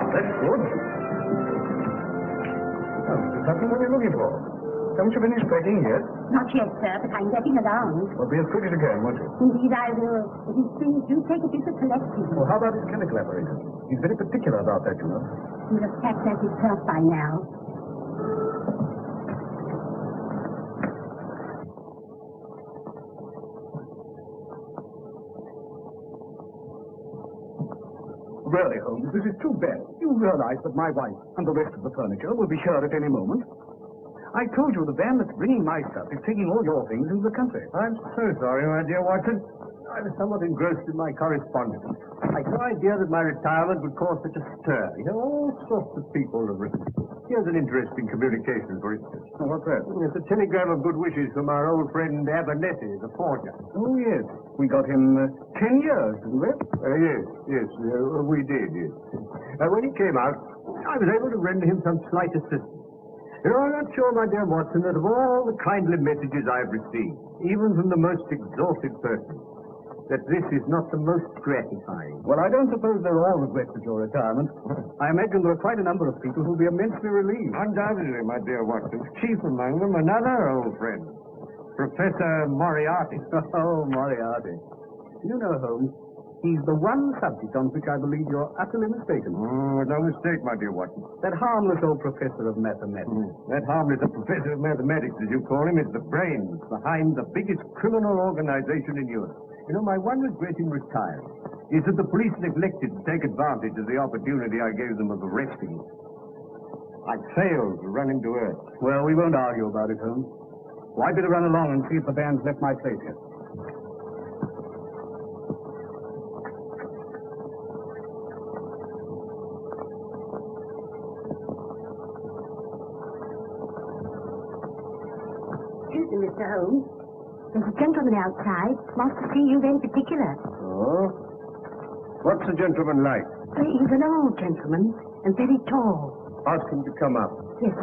That's good. Oh, that's what you're looking for. Haven't you finished packing yet? Not yet, sir, but I'm getting along. Well, be as quick as you can, won't you? Indeed, I will. But these things do take a bit of collecting. Well, how about his chemical apparatus? He's very particular about that, you know. He'll have packed that himself by now. Really, Holmes, this is too bad. You realize that my wife and the rest of the furniture will be here at any moment. I told you the van that's bringing my stuff is taking all your things into the country. I'm so sorry, my dear Watson. I was somewhat engrossed in my correspondence. I had no idea that my retirement would cause such a stir. You know, all sorts of people have written. Here's an interesting communication, for instance. Oh, what's that? It's a telegram of good wishes from our old friend Abernethy, the forger. Oh, yes. We got him 10 years, didn't we? Yes, we did, yes. When he came out, I was able to render him some slight assistance. You know, I'm not sure, my dear Watson, that of all the kindly messages I've received, even from the most exalted person, that this is not the most gratifying. Well, I don't suppose they're all regrets at your retirement. I imagine there are quite a number of people who'll be immensely relieved. Undoubtedly, my dear Watson. Chief among them, another old friend, Professor Moriarty. Oh, Moriarty. You know, Holmes, he's the one subject on which I believe you're utterly mistaken. No mistake, my dear Watson. That harmless old professor of mathematics. That harmless professor of mathematics, as you call him, is the brains behind the biggest criminal organization in Europe. You know, my one regret in retiring is that the police neglected to take advantage of the opportunity I gave them of arresting him. I failed to run him to earth. Well, we won't argue about it, Holmes. Well, I'd better run along and see if the band's left my place here. Excuse me, Mr. Holmes. There's a gentleman outside. Wants to see you very particular. Oh? What's the gentleman like? He's an old gentleman and very tall. Ask him to come up. Yes,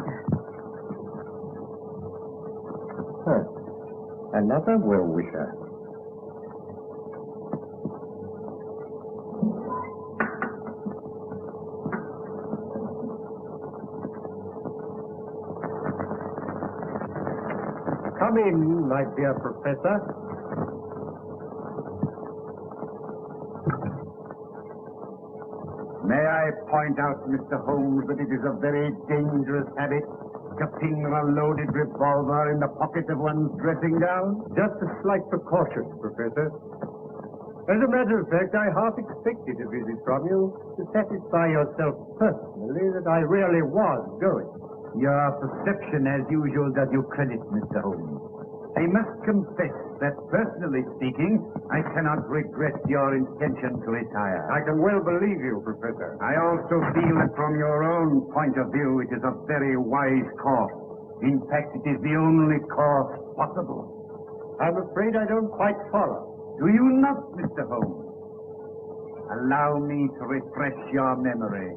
sir. Another well-wisher. Come in, my dear Professor. May I point out, Mr. Holmes, that it is a very dangerous habit to pin a loaded revolver in the pocket of one's dressing gown? Just a slight precaution, Professor. As a matter of fact, I half expected a visit from you to satisfy yourself personally that I really was going. Your perception, as usual, does you credit, Mr. Holmes. I must confess that, personally speaking, I cannot regret your intention to retire. I can well believe you, Professor. I also feel that from your own point of view, it is a very wise course. In fact, it is the only course possible. I'm afraid I don't quite follow. Do you not, Mr. Holmes? Allow me to refresh your memory.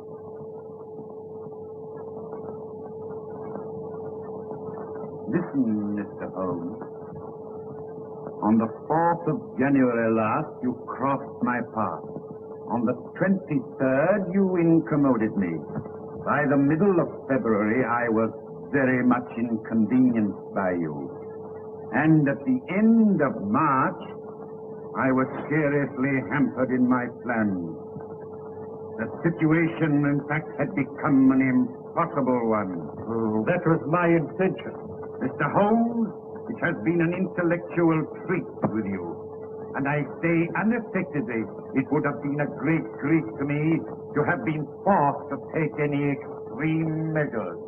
Listen, Mr. Holmes. On the 4th of January last, you crossed my path. On the 23rd, you incommoded me. By the middle of February, I was very much inconvenienced by you. And at the end of March, I was seriously hampered in my plans. The situation, in fact, had become an impossible one. That was my intention. Mr. Holmes, it has been an intellectual treat with you. And I say unaffectedly, it would have been a great grief to me to have been forced to take any extreme measures.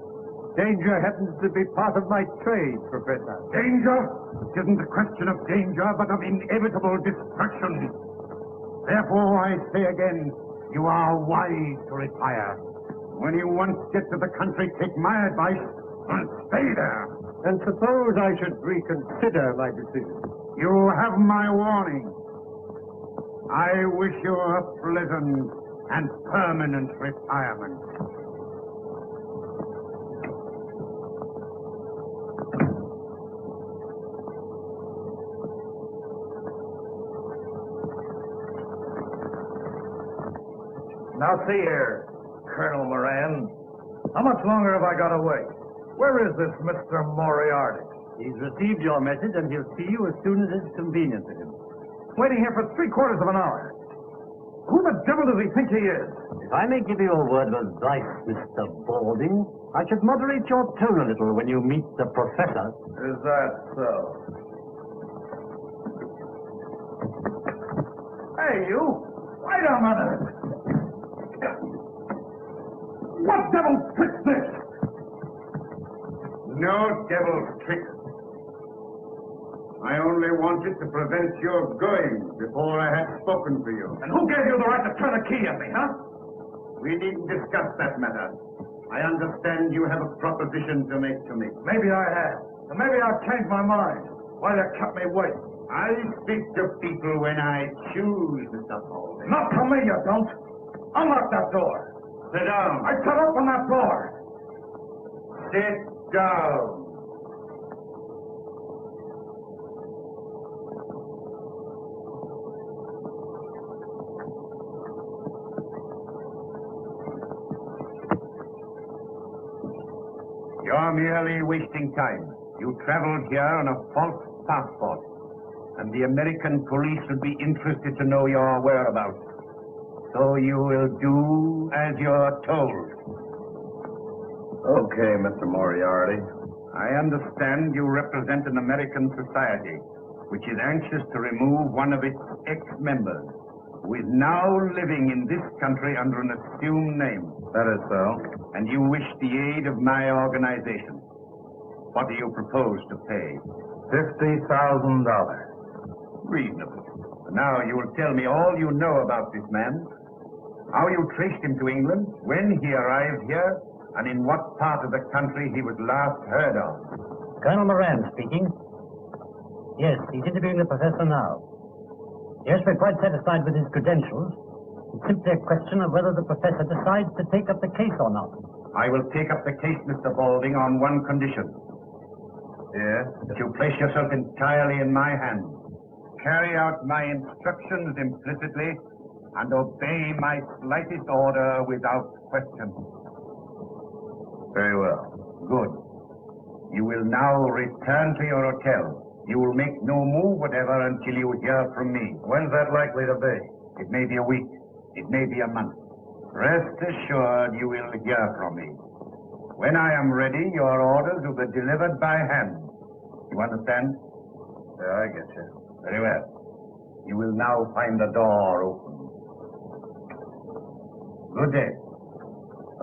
Danger happens to be part of my trade, Professor. Danger? It isn't a question of danger, but of inevitable destruction. Therefore, I say again, you are wise to retire. When you once get to the country, take my advice and stay there. And suppose I should reconsider my decision. You have my warning. I wish you a pleasant and permanent retirement. Now see here. Colonel Moran. How much longer have I got to wait? Where is this Mr. Moriarty? He's received your message, and he'll see you as soon as it's convenient to him. Waiting here for 3/4 of an hour. Who the devil does he think he is? If I may give you a word of advice, Mr. Balding, I should moderate your tone a little when you meet the professor. Is that so? Hey, you! Wait a minute! What devil's trick's this? No devil's trick. I only wanted to prevent your going before I had spoken to you. And who gave you the right to turn a key at me, huh? We needn't discuss that matter. I understand you have a proposition to make to me. Maybe I have. And maybe I've changed my mind. Why you kept me waiting? I speak to people when I choose, Mr. Balding. Not to me, you don't. Unlock that door. Sit down. I said open that door. Sit down. You're merely wasting time. You traveled here on a false passport, and the American police would be interested to know your whereabouts. So you will do as you're told. Okay, Mr. Moriarty. I understand you represent an American society which is anxious to remove one of its ex-members, who is now living in this country under an assumed name. That is so. And you wish the aid of my organization. What do you propose to pay? $50,000. Reasonable. Now you will tell me all you know about this man, how you traced him to England, when he arrived here, and in what part of the country he was last heard of. Colonel Moran speaking. Yes, he's interviewing the professor now. Yes, we're quite satisfied with his credentials. It's simply a question of whether the professor decides to take up the case or not. I will take up the case, Mr. Balding, on one condition. Yes? That you place yourself entirely in my hands. Carry out my instructions implicitly and obey my slightest order without question. Very well. Good. You will now return to your hotel. You will make no move whatever until you hear from me. When's that likely to be? It may be a week. It may be a month. Rest assured you will hear from me. When I am ready, your orders will be delivered by hand. You understand? Yeah, I get you. Very well. You will now find the door open. Good day.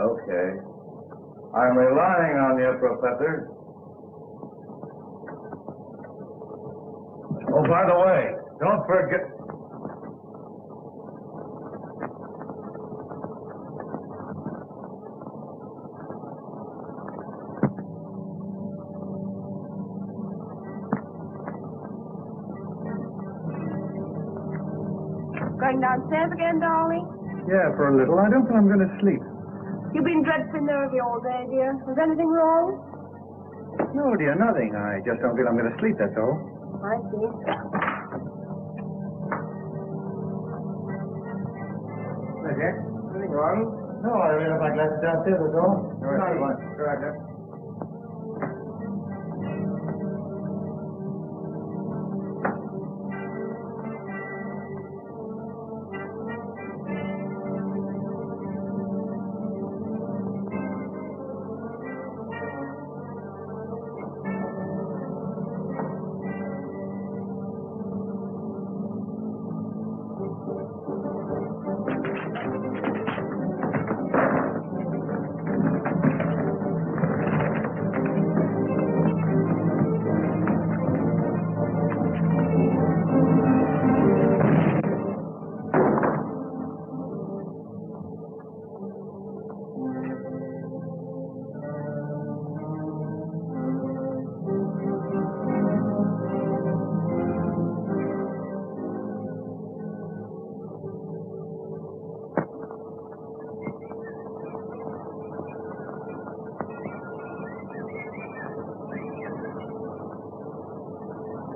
Okay. I'm relying on you, Professor. Oh, by the way, don't forget... Going downstairs again, darling? Yeah, for a little. I don't think I'm going to sleep. You've been dreadfully nervy all day, dear. Was anything wrong? No, dear, nothing. I just don't feel I'm going to sleep, that's all. I see. Hi, Jack. Anything wrong? No, I really have my glasses downstairs, that's all. Not much. Go right, Jack.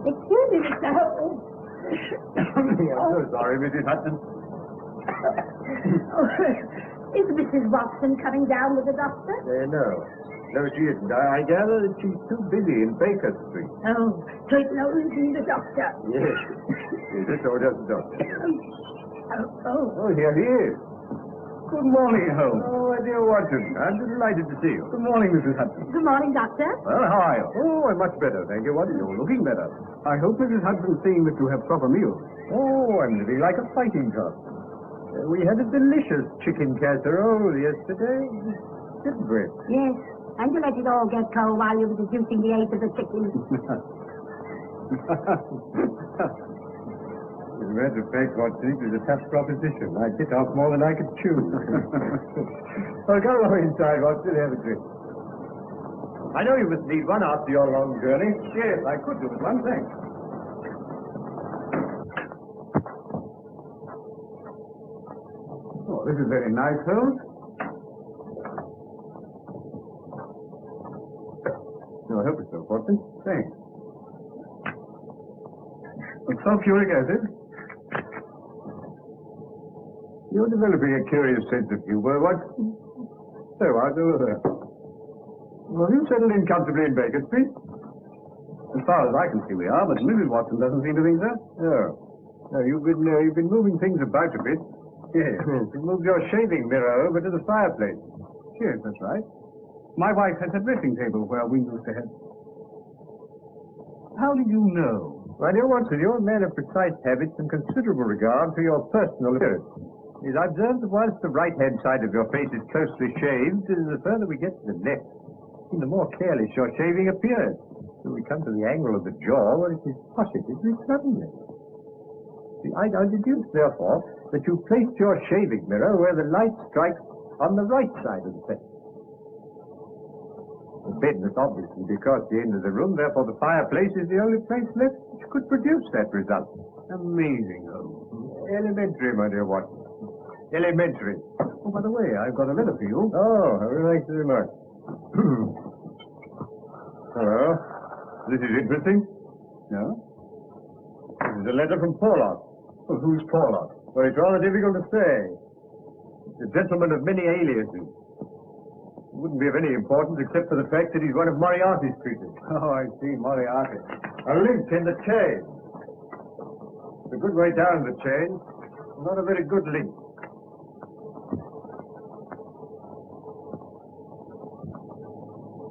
Excuse me, Mr. Holmes. I'm so sorry, Mrs. Hudson. Is Mrs. Watson coming down with the doctor? No. No, she isn't. I gather that she's too busy in Baker Street. Oh, so it knows he's the doctor. Yes. Is it or doesn't doctor? Oh. Oh, here he is. Good morning, Holmes. Oh, my dear Watson. I'm delighted to see you. Good morning, Mrs. Hudson. Good morning, Doctor. Well, how are you? Oh, I'm much better, thank you. What are you? You're looking better. I hope Mrs. Hudson's seeing that you have proper meals. Oh, I'm living like a fighting cock. We had a delicious chicken casserole yesterday, didn't we? Yes. And you let it all get cold while you were deducing the age of the chicken. As a matter of fact, Watson, it was a tough proposition. I bit off more than I could chew. Well, go along inside, Watson, have a drink. I know you must need one after your long journey. Yes, I could do with one, thanks. Oh, this is very nice, Holmes. No, help yourself, Watson. Thanks. It's sulfuric acid. You're developing a curious sense of humor, Watson. So, I'll do with her. Well, have you settled in comfortably in Baker Street? As far as I can see, we are, but Mrs. Watson doesn't seem to think so. Oh. No, you've been moving things about a bit. Yes. You moved your shaving mirror over to the fireplace. Yes, that's right. My wife has a dressing table where we used to have. How did you know? My dear Watson, you're a man of precise habits and considerable regard for your personal appearance. It is observed that whilst the right-hand side of your face is closely shaved, the further we get to the left, the more careless your shaving appears. Till we come to the angle of the jaw, where it is positively suddenly. See, I deduce, therefore, that you placed your shaving mirror where the light strikes on the right side of the face. The bed must obviously be across the end of the room, therefore the fireplace is the only place left which could produce that result. Amazing, Holmes. Elementary, my dear Watson. Elementary. Oh, by the way, I've got a letter for you. Oh, thanks very much. Hello. This is interesting. No? This is a letter from Porlock. Well, who's Porlock? Well, it's rather difficult to say. It's a gentleman of many aliases. Wouldn't be of any importance except for the fact that he's one of Moriarty's creatures. Oh, I see, Moriarty. A link in the chain. It's a good way down the chain. Not a very good link.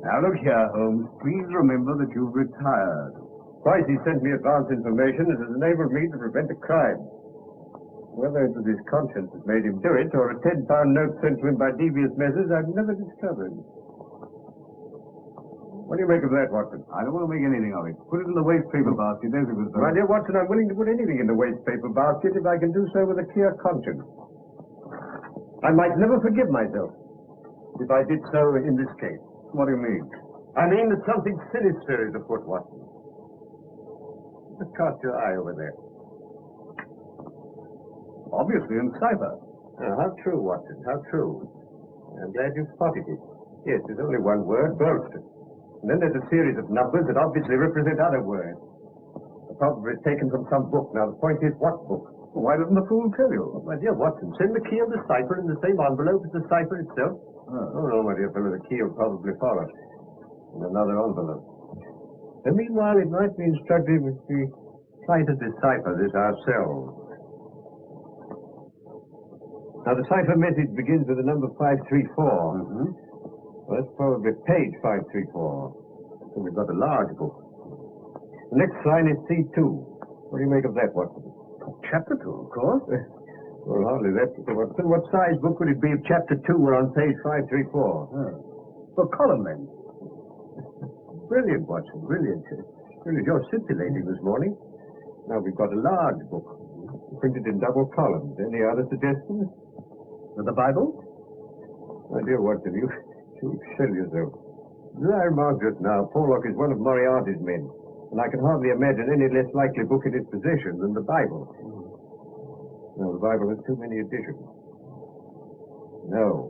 Now, look here, Holmes. Please remember that you've retired. Twice he sent me advance information that has enabled me to prevent a crime. Whether it was his conscience that made him do it, or a £10 note sent to him by devious measures, I've never discovered. What do you make of that, Watson? I don't want to make anything of it. Put it in the waste paper basket as it was done. My dear Watson, I'm willing to put anything in the waste paper basket if I can do so with a clear conscience. I might never forgive myself if I did so in this case. What do you mean? I mean that something sinister is afoot, Watson. Just cast your eye over there. Obviously in cipher. How true, Watson, how true. I'm glad you spotted it. Yes, there's only one word, Bolston. And then there's a series of numbers that obviously represent other words. The problem is taken from some book. Now, the point is, what book? Well, why doesn't the fool tell you? My dear Watson, send the key of the cipher in the same envelope as the cipher itself. Oh, no, my dear fellow, the key will probably follow in another envelope. And meanwhile, it might be instructive if we try to decipher this ourselves. Now, the cipher message begins with the number 534. Well, that's probably page 534. So we've got a large book. The next line is C2. What do you make of that, Watson? Chapter 2, of course. Well, hardly that, Mr. Watson. What size book would it be if chapter 2 were on page 534? For column length. Brilliant, Watson, brilliant. Really, you're scintillating this morning. Now, we've got a large book, printed in double columns. Any other suggestions? The Bible? My dear Watson, you sell yourself. As I remarked just now, Porlock is one of Moriarty's men, and I can hardly imagine any less likely book in his possession than the Bible. No, the Bible has too many editions. No,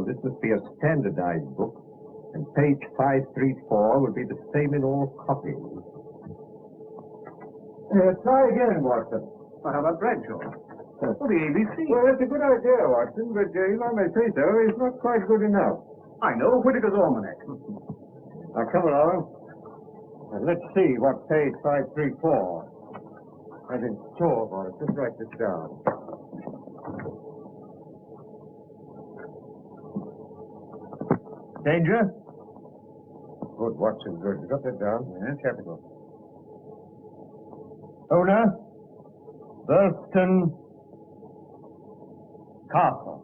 this must be a standardized book, and page 534 will be the same in all copies. Try again, Watson. How about Bradshaw? For the ABC. Well, that's a good idea, Watson, but if I may say so, it's not quite good enough. I know, Whitaker's Almanac. Now, come along, and let's see what page 534 has in store for us. Just write this down. Danger? Good, Watson, good. You got that down? Yeah, capital. Owner? Burlston Castle.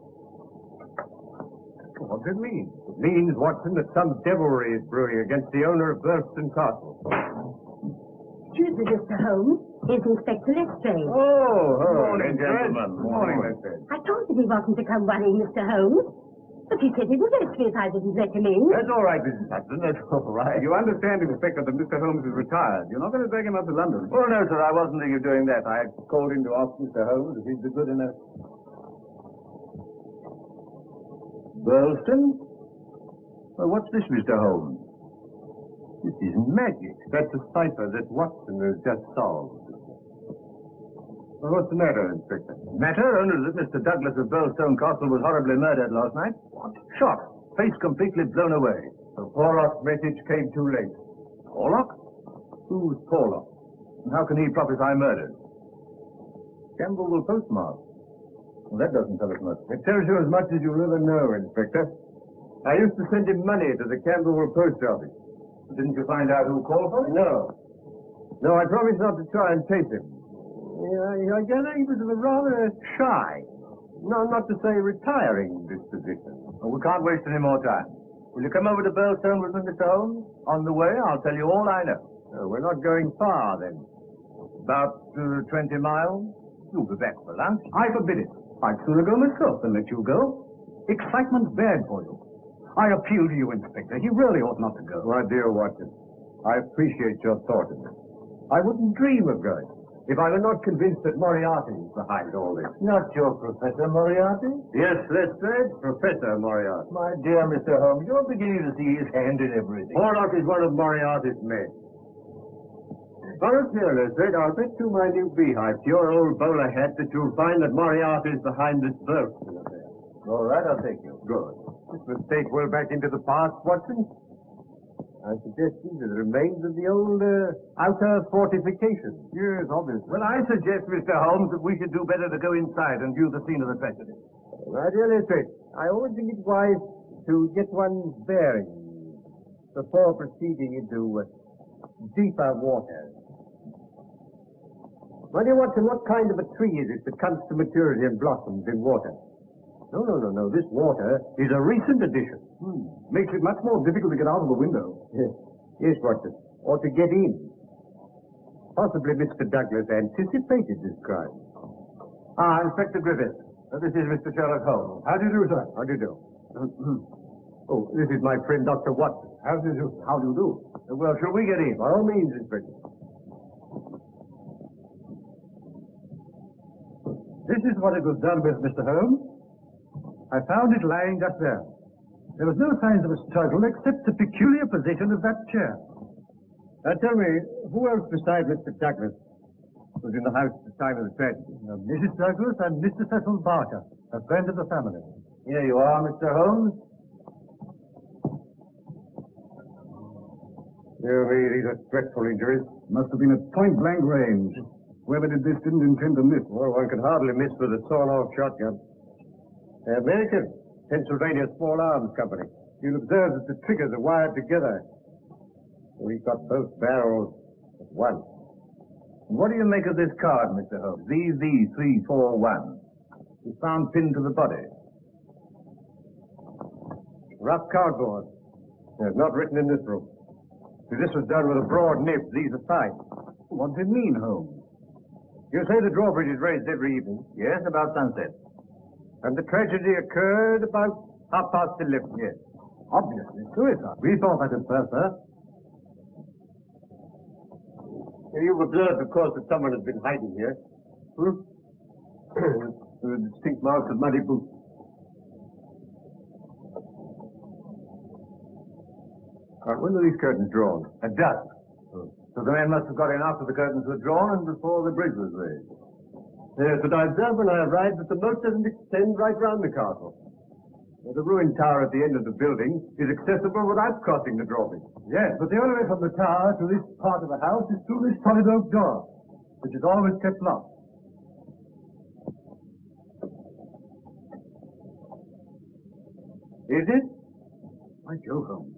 What does it mean? It means, Watson, that some devilry is brewing against the owner of Burlston Castle. Excuse me, Mr. Holmes. Here's Inspector Lestrade. Oh, Morning, gentlemen. Morning, Lestrade. I told him he wasn't to come worrying, Mr. Holmes. But he said he was actually if I didn't let him in. That's all right, Mrs. Hudson. That's all right. You understand, Inspector, that Mr. Holmes is retired. You're not going to drag him up to London. Oh, no, sir. I wasn't thinking of doing that. I called in to ask Mr. Holmes if he'd be good enough. Burlston? Well, what's this, Mr. Holmes? This isn't magic. That's a cipher that Watson has just solved. Well, what's the matter, Inspector? Matter? Only that Mr. Douglas of Burlstone Castle was horribly murdered last night. What? Shot. Face completely blown away. The Porlock's message came too late. Porlock? Who's Porlock? And how can he prophesy murder? Camberwell postmark. Well, that doesn't tell us much. It tells you as much as you'll ever know, Inspector. I used to send him money to the Camberwell post office. Didn't you find out who called for it? No. No, I promised not to try and chase him. I gather he was of a rather shy, no, not to say retiring disposition. Well, we can't waste any more time. Will you come over to Burlstone with me, Mr. Holmes? On the way, I'll tell you all I know. We're not going far, then. About 20 miles? You'll be back for lunch. I forbid it. I'd sooner go myself than let you go. Excitement's bad for you. I appeal to you, Inspector. He really ought not to go. My dear Watson, I appreciate your thought of it. I wouldn't dream of going if I were not convinced that Moriarty is behind all this. Not your Professor Moriarty? Yes, that's right, Professor Moriarty. My dear Mr. Holmes, you're beginning to see his hand in everything. Porlock is one of Moriarty's men. Now, look here, Lestrade, I'll bet you my new beehive to your old bowler hat that you'll find that Moriarty is behind this Burlston affair. All right, I'll take you. Good. This mistake well back into the past, Watson. I suggest these are the remains of the old outer fortifications. Yes, obviously. Well, I suggest, Mr. Holmes, that we should do better to go inside and view the scene of the tragedy. My dear Lestrade, I always think it wise to get one's bearings before proceeding into deeper waters. My dear Watson, what kind of a tree is it that comes to maturity and blossoms in water? No. This water is a recent addition. Makes it much more difficult to get out of the window. Yes, Watson. Or to get in. Possibly Mr. Douglas anticipated this crime. Inspector Griffith. This is Mr. Sherlock Holmes. How do you do, sir? How do you do? Oh, this is my friend, Dr. Watson. How do you do? How do you do? Well, shall we get in? By all means, Inspector. This is what it was done with, Mr. Holmes. I found it lying just there. There was no signs of a struggle except the peculiar position of that chair. Now tell me, who else besides Mr. Douglas was in the house at the time of the tragedy? Mrs. Douglas and Mr. Cecil Barker, a friend of the family. Here you are, Mr. Holmes. Dear me, these are dreadful injuries. Must have been at point-blank range. Whoever did this didn't intend to miss. Well, one could hardly miss with a sawn-off shotgun. American, Pennsylvania Small Arms Company. You'll observe that the triggers are wired together. We've got both barrels at once. What do you make of this card, Mr. Holmes? VV341. It's found pinned to the body. Rough cardboard. It's not written in this room. See, this was done with a broad nib. These are signed. What does it mean, Holmes? You say the drawbridge is raised every evening? Yes, about sunset. And the tragedy occurred about 11:30. Yes. Obviously suicide. We thought that at first, sir. You've observed, of course, that someone has been hiding here. There are distinct marks of muddy boots. When were these curtains drawn? At dusk. So the men must have got in after the curtains were drawn and before the bridge was raised. Yes, but I observed when I arrived that the moat doesn't extend right round the castle. The ruined tower at the end of the building is accessible without crossing the drawbridge. Yes, but the only way from the tower to this part of the house is through this solid oak door, which is always kept locked. Is it? By Jove, Holmes.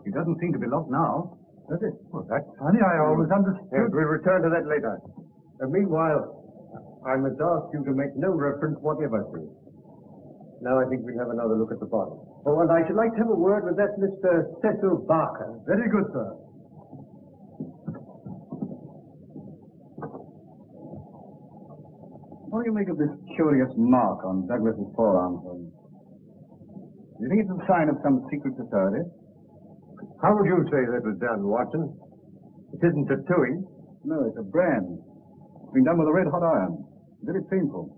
It doesn't seem to be locked now, does it? Well, that's funny. I always Yes, understood. we'll return to that later. Meanwhile, I must ask you to make no reference whatever to it. Now I think we'll have another look at the body. Oh, and I should like to have a word with that Mr. Cecil Barker. Very good, sir. What do you make of this curious mark on Douglas's forearm, Holmes? Do you think it's a sign of some secret society? How would you say that was done, Watson? It isn't tattooing. No, it's a brand. It's been done with a red-hot iron. Very painful.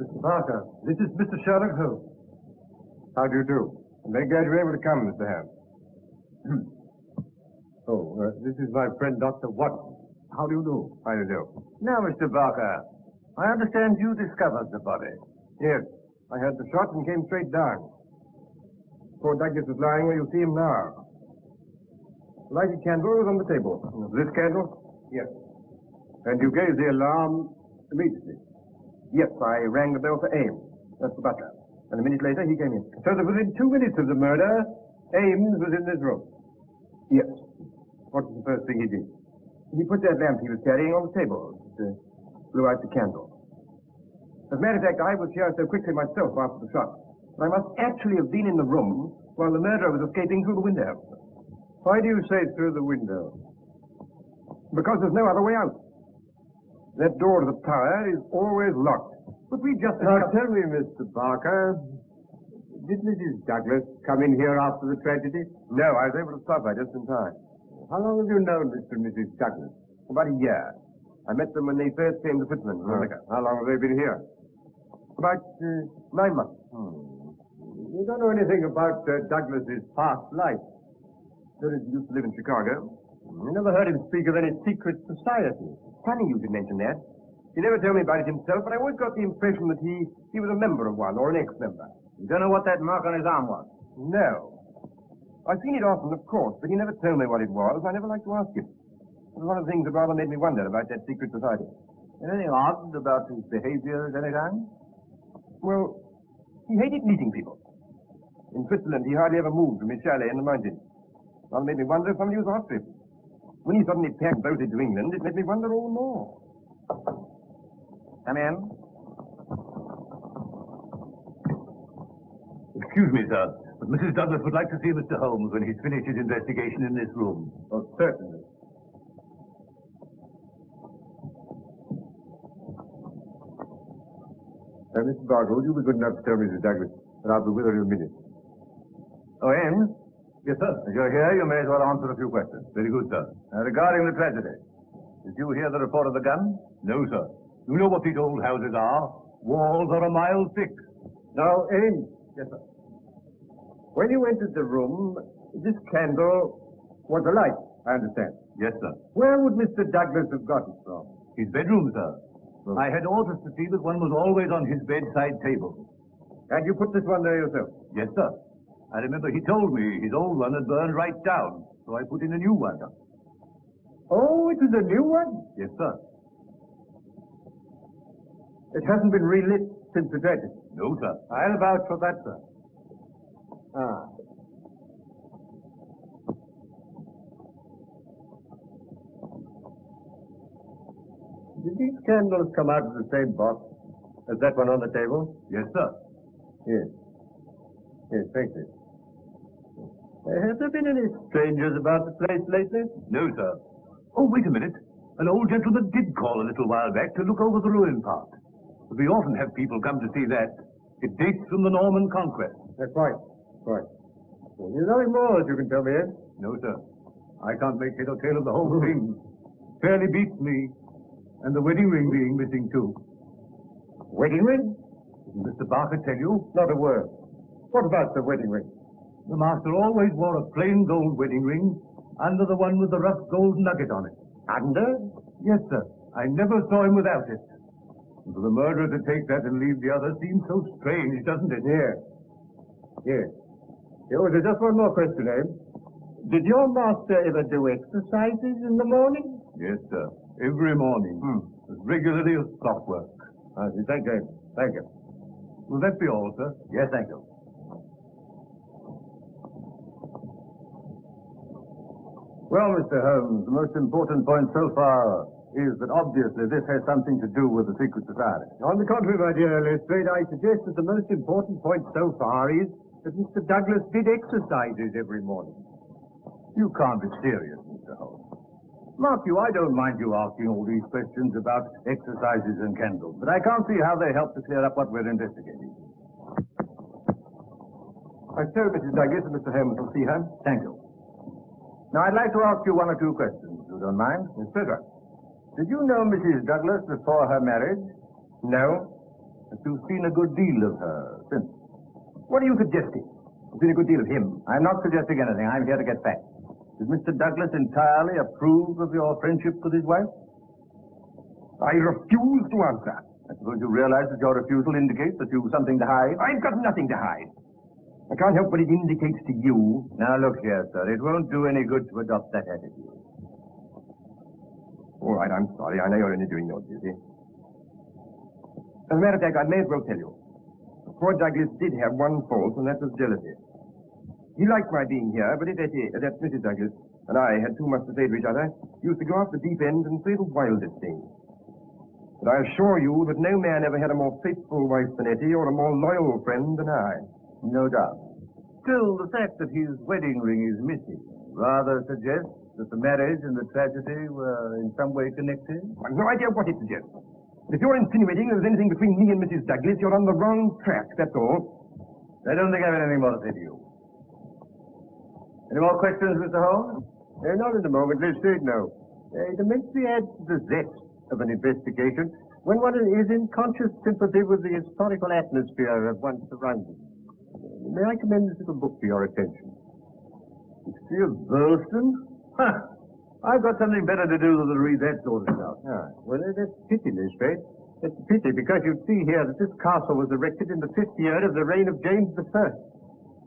Mr. Barker, this is Mr. Sherlock Holmes. How do you do? I'm very glad you're able to come, Mr. Ham. This is my friend, Dr. Watson. How do you do? How do you do? Now, Mr. Barker, I understand you discovered the body. Yes. I heard the shot and came straight down. Poor Douglas is lying where you see him now. The lighted candle was on the table. This candle? Yes. And you gave the alarm immediately? Yes, I rang the bell for Ames. That's the butler. And a minute later, he came in. So that within 2 minutes of the murder, Ames was in this room? Yes. What was the first thing he did? He put that lamp he was carrying on the table. It blew out the candle. As a matter of fact, I was here so quickly myself after the shot. I must actually have been in the room while the murderer was escaping through the window. Why do you say through the window? Because there's no other way out. That door to the tower is always locked. But we just... Now tell me, Mr. Barker, did Mrs. Douglas come in here after the tragedy? No, I was able to stop her just in time. How long have you known Mr. and Mrs. Douglas? About a year. I met them when they first came to Pittsburgh. How long have they been here? About 9 months. You don't know anything about Douglas's past life. Sure, he used to live in Chicago. You never heard him speak of any secret society. Funny you should mention that. He never told me about it himself, but I always got the impression that he was a member of one, or an ex-member. You don't know what that mark on his arm was? No. I've seen it often, of course, but he never told me what it was. I never liked to ask him. It was one of the things that rather made me wonder about that secret society. Anything odd about his behavior at any time? Well, he hated meeting people. In Switzerland, he hardly ever moved from his chalet in the mountains. Rather made me wonder if somebody was after him. When he suddenly packed boat to England, it made me wonder all the more. Come in. Excuse me, sir, but Mrs. Douglas would like to see Mr. Holmes when he's finished his investigation in this room. Oh, certainly. Mr. Barker, would you be good enough to tell Mrs. Douglas that I'll be with her in a minute? Oh, Ames? Yes, sir. As you're here, you may as well answer a few questions. Very good, sir. Regarding the tragedy, did you hear the report of the gun? No, sir. You know what these old houses are. Walls are a mile thick. Now, Ames. Yes, sir. When you entered the room, this candle was alight, I understand. Yes, sir. Where would Mr. Douglas have got it from? His bedroom, sir. Oh. I had orders to see that one was always on his bedside table. And you put this one there yourself? Yes, sir. I remember he told me his old one had burned right down, so I put in a new one. Oh, it is a new one? Yes, sir. It hasn't been relit since the tragedy? No, sir. I'll vouch for that, sir. Ah. Did these candles come out of the same box as that one on the table? Yes, sir. Yes. Yes, thank you. Have there been any strangers about the place lately? No, sir. Oh, wait a minute. An old gentleman did call a little while back to look over the ruin part. But we often have people come to see that. It dates from the Norman Conquest. Quite. Quite. Well, there's nothing more that you can tell me, eh? No, sir. I can't make head or tail of the whole thing. Fairly beats me. And the wedding ring being missing, too. Wedding ring? Didn't Mr. Barker tell you? Not a word. What about the wedding ring? The master always wore a plain gold wedding ring under the one with the rough gold nugget on it. Under? Yes, sir. I never saw him without it. And for the murderer to take that and leave the other seems so strange, doesn't it? Yes. Yes. Oh, there's just one more question, Abe. Did your master ever do exercises in the morning? Yes, sir. Every morning. As regularly as clockwork. I see. Thank you. Thank you. Will that be all, sir? Yes, thank you. Well, Mr. Holmes, the most important point so far is that obviously this has something to do with the secret society. On the contrary, my dear Lestrade, I suggest that the most important point so far is that Mr. Douglas did exercises every morning. You can't be serious, Mr. Holmes. Mark you, I don't mind you asking all these questions about exercises and candles, but I can't see how they help to clear up what we're investigating. I tell Mrs. Douglas and Mr. Holmes will see her. Thank you. Now, I'd like to ask you one or two questions, if you don't mind. Yes, sir. Did you know Mrs. Douglas before her marriage? No. But you've seen a good deal of her since. What are you suggesting? I've seen a good deal of him. I'm not suggesting anything. I'm here to get facts. Did Mr. Douglas entirely approve of your friendship with his wife? I refuse to answer. I suppose you realize that your refusal indicates that you've something to hide? I've got nothing to hide. I can't help what it indicates to you. Now, look here, sir. It won't do any good to adopt that attitude. All right, I'm sorry. I know you're only doing your duty. As a matter of fact, I may as well tell you. Poor Douglas did have one fault, and that was jealousy. He liked my being here, but if that's Mrs. Douglas and I had too much to say to each other, he used to go off the deep end and say the wildest things. But I assure you that no man ever had a more faithful wife than Etty or a more loyal friend than I. No doubt. Still, the fact that his wedding ring is missing rather suggests that the marriage and the tragedy were in some way connected. I've no idea what it suggests. If you're insinuating there was anything between me and Mrs. Douglas, you're on the wrong track, that's all. I don't think I've anything more to say to you. Any more questions, Mr. Holmes? Not at the moment, let's say no. It immensely adds to the zest of an investigation when one is in conscious sympathy with the historical atmosphere of one's surroundings. May I commend this little book to your attention? History of Burleston? Huh! I've got something better to do than to read that sort of stuff. Well, that's pity, Lestrade. That's pity, because you see here that this castle was erected in the 5th year of the reign of James I.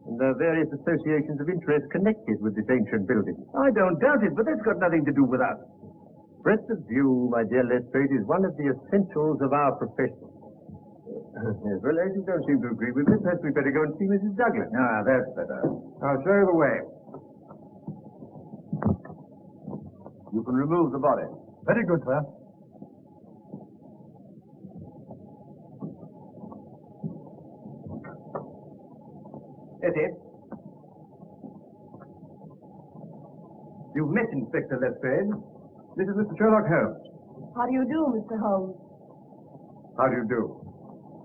And there are various associations of interest connected with this ancient building. I don't doubt it, but that's got nothing to do with us. Breadth of view, my dear Lestrade, is one of the essentials of our profession. Yes, well, as you don't seem to agree with me, perhaps we'd better go and see Mrs. Douglas. Ah, that's better. I'll show you the way. You can remove the body. Very good, sir. Etty. You've met Inspector Lestrade. This is Mr. Sherlock Holmes. How do you do, Mr. Holmes? How do you do?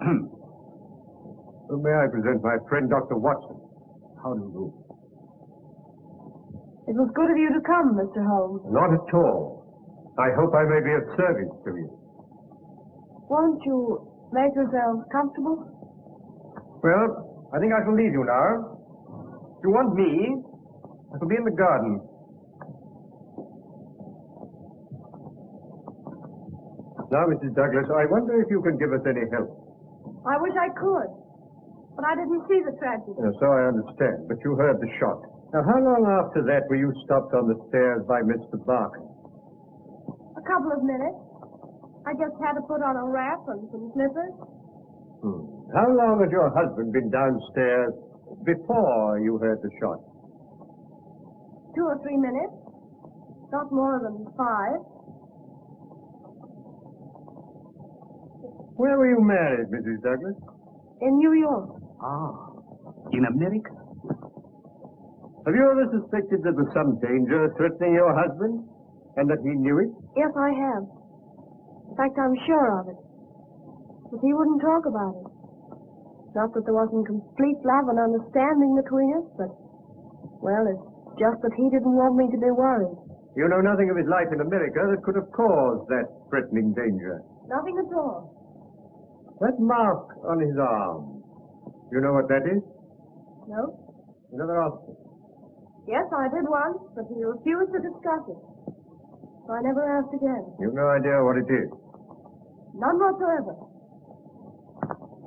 Well, may I present my friend, Dr. Watson? How do you do? It was good of you to come, Mr. Holmes. Not at all. I hope I may be of service to you. Won't you make yourselves comfortable? Well, I think I shall leave you now. If you want me, I shall be in the garden. Now, Mrs. Douglas, I wonder if you can give us any help. I wish I could, but I didn't see the tragedy. So I understand, but you heard the shot. Now, how long after that were you stopped on the stairs by Mr. Barker? A couple of minutes. I just had to put on a wrap and some slippers. How long had your husband been downstairs before you heard the shot? 2 or 3 minutes. Not more than 5. Where were you married, Mrs. Douglas? In New York. In America? Have you ever suspected there was some danger threatening your husband, and that he knew it? Yes, I have. In fact, I'm sure of it. But he wouldn't talk about it. Not that there wasn't complete love and understanding between us, but, well, it's just that he didn't want me to be worried. You know nothing of his life in America that could have caused that threatening danger. Nothing at all. That mark on his arm, you know what that is? No? You never asked him. Yes, I did once, but he refused to discuss it. I never asked again. You've no idea what it is. None whatsoever.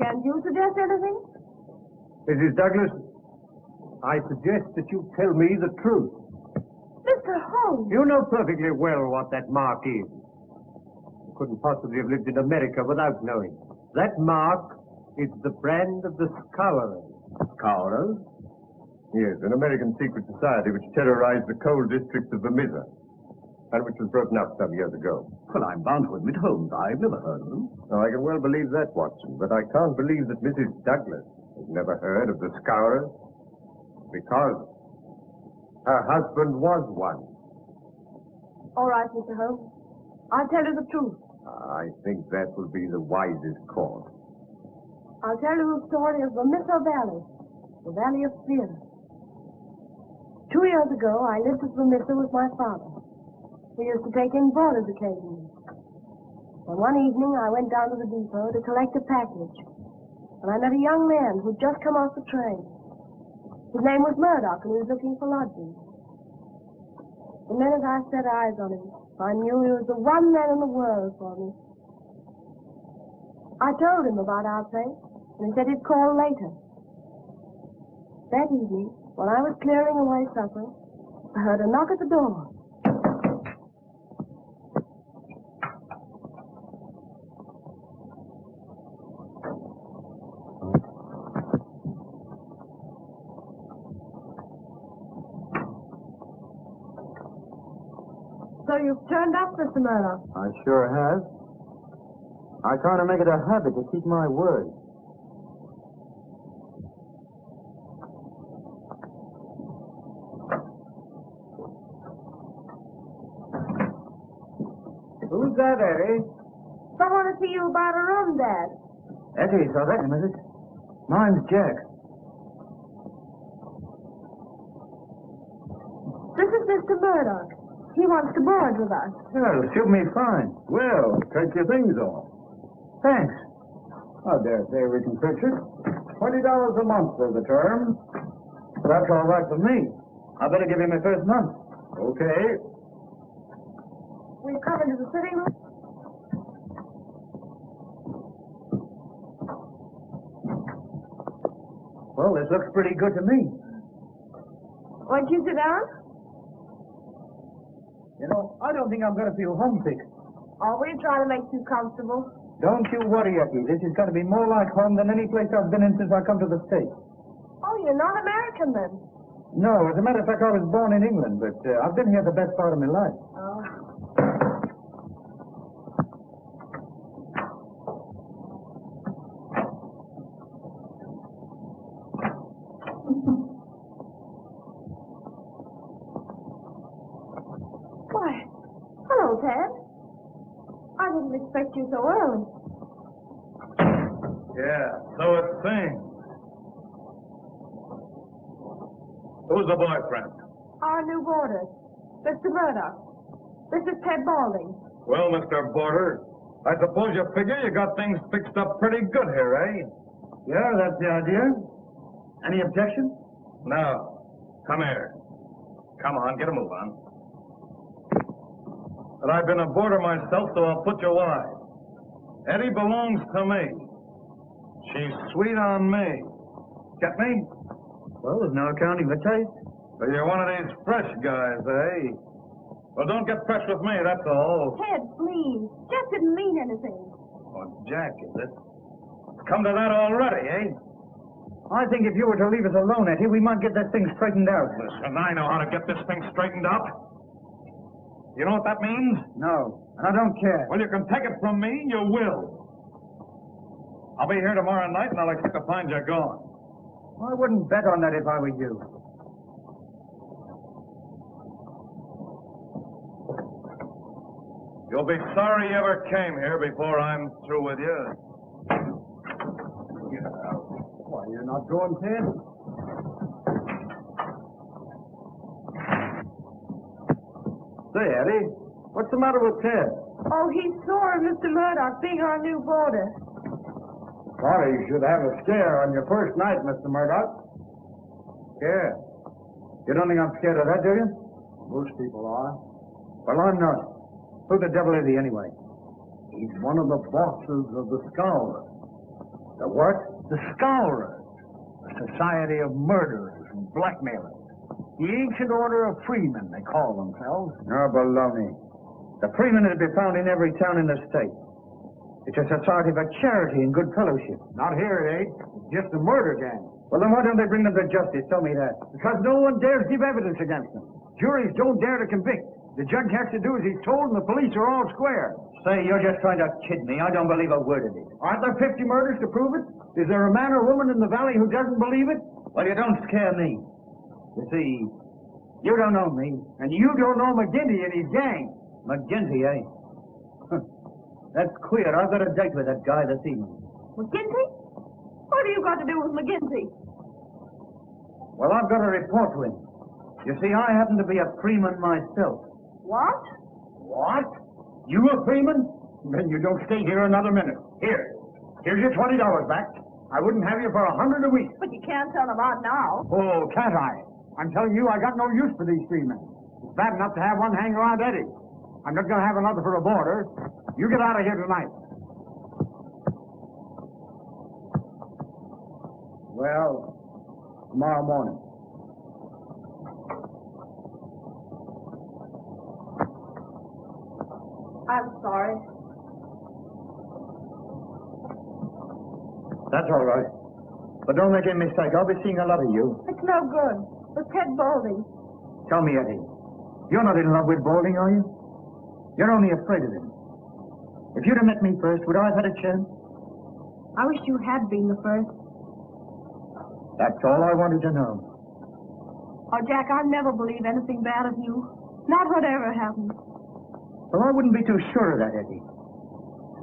Can you suggest anything? Mrs. Douglas, I suggest that you tell me the truth. Mr. Holmes! You know perfectly well what that mark is. You couldn't possibly have lived in America without knowing. That mark is the brand of the Scourers. Scourers? Yes, an American secret society which terrorized the coal districts of Vermissa, and which was broken up some years ago. Well, I'm bound to admit, Holmes, I've never heard of them. Now, I can well believe that, Watson, but I can't believe that Mrs. Douglas has never heard of the Scourers, because her husband was one. All right, Mr. Holmes. I'll tell you the truth. I think that will be the wisest course. I'll tell you the story of Vermissa Valley, the Valley of Fear. 2 years ago, I lived at Vermissa with my father. We used to take in boarders occasionally. And one evening, I went down to the depot to collect a package. And I met a young man who'd just come off the train. His name was Murdoch, and he was looking for lodging. The minute I set eyes on him, I knew he was the one man in the world for me. I told him about our place, and he said he'd call later. That evening, while I was clearing away supper, I heard a knock at the door. So you've turned up, Mr. Murdoch. I sure have. I try to make it a habit to keep my word. Who's that, Eddie? Someone to see you about a room, Dad. Eddie, so that is it? Mine's Jack. This is Mr. Murdoch. He wants to board with us. Well, suit me fine. Well, take your things off. Thanks. I dare say we can fix it. $20 a month for the term. That's all right for me. I better give you my first month. Okay. We've come into the sitting room. Well, this looks pretty good to me. Won't you sit down? You know, I don't think I'm going to feel homesick. Oh, we'll try to make you comfortable. Don't you worry, Eddie. This is going to be more like home than any place I've been in since I come to the States. Oh, you're not American then? No, as a matter of fact, I was born in England, but I've been here the best part of my life. Oh. Why, hello, Ted. I didn't expect you so early. Yeah, so it seems. Who's the boyfriend? Our new boarder, Mr. Murdoch. This is Ted Balding. Well, Mr. Border, I suppose you figure you got things fixed up pretty good here, eh? Yeah, that's the idea. Any objection? Now, come here. Come on, get a move on. But I've been a boarder myself, so I'll put you wise. Eddie belongs to me. She's sweet on me. Get me? Well, there's no accounting for taste. So you're one of these fresh guys, eh? Well, don't get fresh with me, that's all. Ted, please. Jeff didn't mean anything. Oh, Jack, is it? It's come to that already, eh? I think if you were to leave us alone, Eddie, we might get that thing straightened out. Listen, I know how to get this thing straightened up. You know what that means? No, I don't care. Well, you can take it from me, you will. I'll be here tomorrow night, and I'll expect to find you gone. I wouldn't bet on that if I were you. You'll be sorry you ever came here before I'm through with you. Why, you're not going, Ted? Say, Eddie, what's the matter with Ted? Oh, he's sore of Mr. Murdoch being our new boarder. Thought you should have a scare on your first night, Mr. Murdoch. Scare? You don't think I'm scared of that, do you? Most people are. Well, I'm not. Who the devil is he, anyway? He's one of the bosses of the Scowlers. The what? The Scowlers. A society of murderers and blackmailers. The ancient order of freemen, they call themselves. No baloney. The freemen would be found in every town in the state. It's a society for charity and good fellowship. Not here, it ain't. It's just a murder gang. Well, then why don't they bring them to justice? Tell me that. Because no one dares give evidence against them. Juries don't dare to convict. The judge has to do as he's told, and the police are all square. Say, you're just trying to kid me. I don't believe a word of it. Aren't there 50 murders to prove it? Is there a man or woman in the valley who doesn't believe it? Well, you don't scare me. You see, you don't know me. And you don't know McGinty and his gang. McGinty, eh? That's queer. I've got a date with that guy this evening. McGinty? What have you got to do with McGinty? Well, I've got a report to him. You see, I happen to be a freeman myself. What? What? You a freeman? Then you don't stay here another minute. Here's your $20 back. I wouldn't have you for $100 a week. But you can't tell him out now. Oh, can't I? I'm telling you, I got no use for these freemen. It's bad enough to have one hang around Eddie. I'm not going to have another for a boarder. You get out of here tonight. Well, tomorrow morning. I'm sorry. That's all right. But don't make any mistake. I'll be seeing a lot of you. It's no good. With Ted Boulding. Tell me, Eddie. You're not in love with Boulding, are you? You're only afraid of him. If you'd have met me first, would I have had a chance? I wish you had been the first. That's all I wanted to know. Oh, Jack, I'll never believe anything bad of you. Not whatever happens. Well, I wouldn't be too sure of that, Eddie.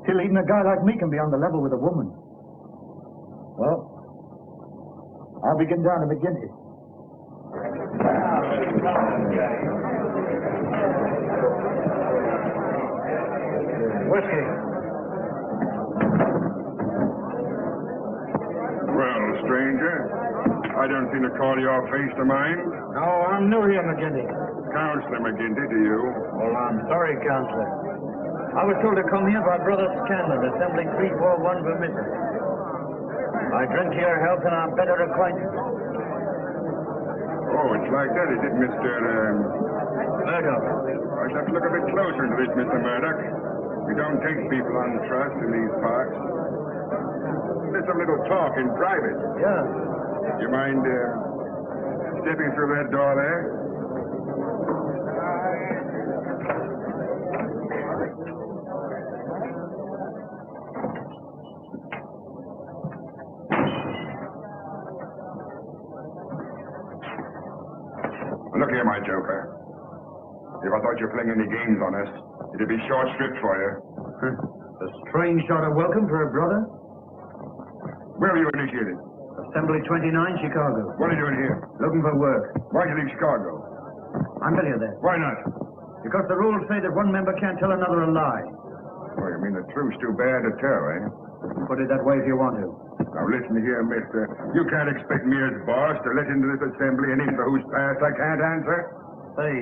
Still, even a guy like me can be on the level with a woman. Well, I'll begin down to McGinty. Whiskey. Well, stranger, I don't seem to call your face to mind. No, I'm new here, McGinty. Counselor McGinty, to you. Well, I'm sorry, Counselor. I was told to come here by Brother Scanlon, assembling 341 for Mrs. I drink your health and I'm better acquainted. Oh, it's like that, is it, Mr. Murdoch. I shall have to look a bit closer into this, Mr. Murdoch. We don't take people on trust in these parts. There's a little talk in private. Yeah. You mind stepping through that door there? Look here, my joker. If I thought you were playing any games on us, it'd be short stripped for you. A strange sort of welcome for a brother. Where were you initiated? Assembly 29, Chicago. What are you doing here? Looking for work. Why'd you leave Chicago? I'll tell you that. Why not? Because the rules say that one member can't tell another a lie. Oh, you mean the truth's too bad to tell, eh? Put it that way if you want to. Now listen here, mister. You can't expect me as boss to let into this assembly anything for whose past I can't answer. Hey,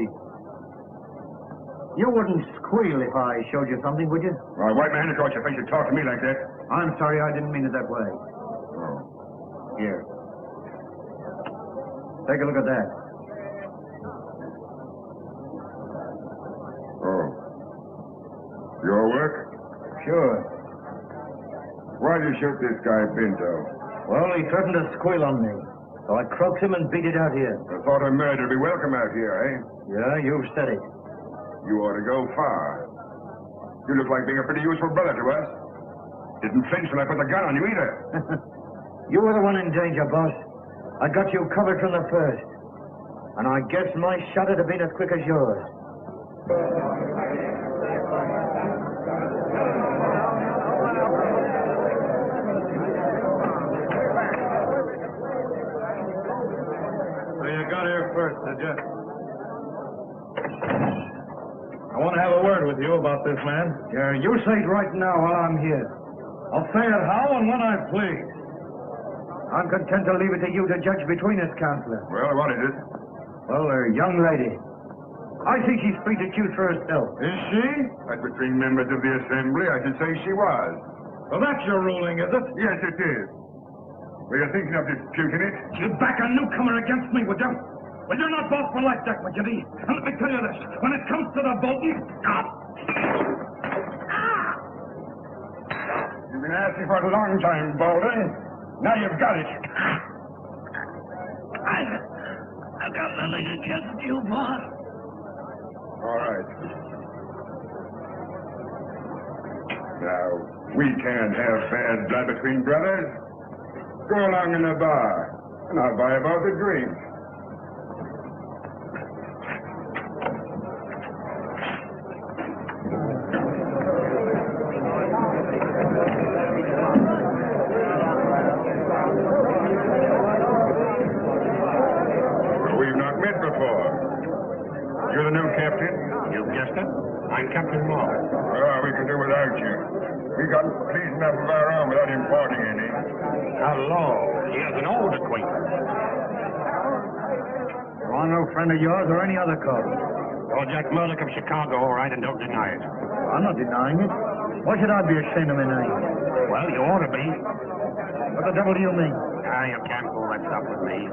you wouldn't squeal if I showed you something, would you? Well, wipe my hand across your face and talk to me like that. I'm sorry, I didn't mean it that way. Oh. Here. Take a look at that. Oh. Your work? Sure. Why'd you shoot this guy, Pinto? Well, he threatened to squeal on me. So I croaked him and beat it out here. The thought of murder would be welcome out here, eh? Yeah, you've said it. You ought to go far. You look like being a pretty useful brother to us. Didn't flinch when I put the gun on you either. You were the one in danger, boss. I got you covered from the first. And I guess my shot would have been as quick as yours. So you got here first, did you? I want to have a word with you about this man. Yeah, you say it right now while I'm here. I'll say it how and when I please. I'm content to leave it to you to judge between us, Counselor. Well, what is it? Well, a young lady. I think she's free to choose for herself. Is she? As between members of the assembly, I should say she was. Well, that's your ruling, is it? Yes, it is. Were you thinking of disputing it? You'd back a newcomer against me, would you? Well, you're not boss for life, Jack McGinty. And let me tell you this. When it comes to the voting... You've been asking for it a long time, Baldy. Now you've got it. I've got nothing against you, boss. All right. Now, we can't have bad blood between brothers. Go along in the bar, and I'll buy about the drink. We've not met before. You're the new captain? You guessed it. I'm Captain Moore. Oh, we can do without you. We got pleased enough of our own without importing any. Hello. Here's an old acquaintance. I'm no friend of yours or any other cause. You're Jack Murdoch of Chicago, all right, and don't deny it. I'm not denying it. Why should I be ashamed of my name? Well, you ought to be. What the devil do you mean? You can't pull that stuff with me.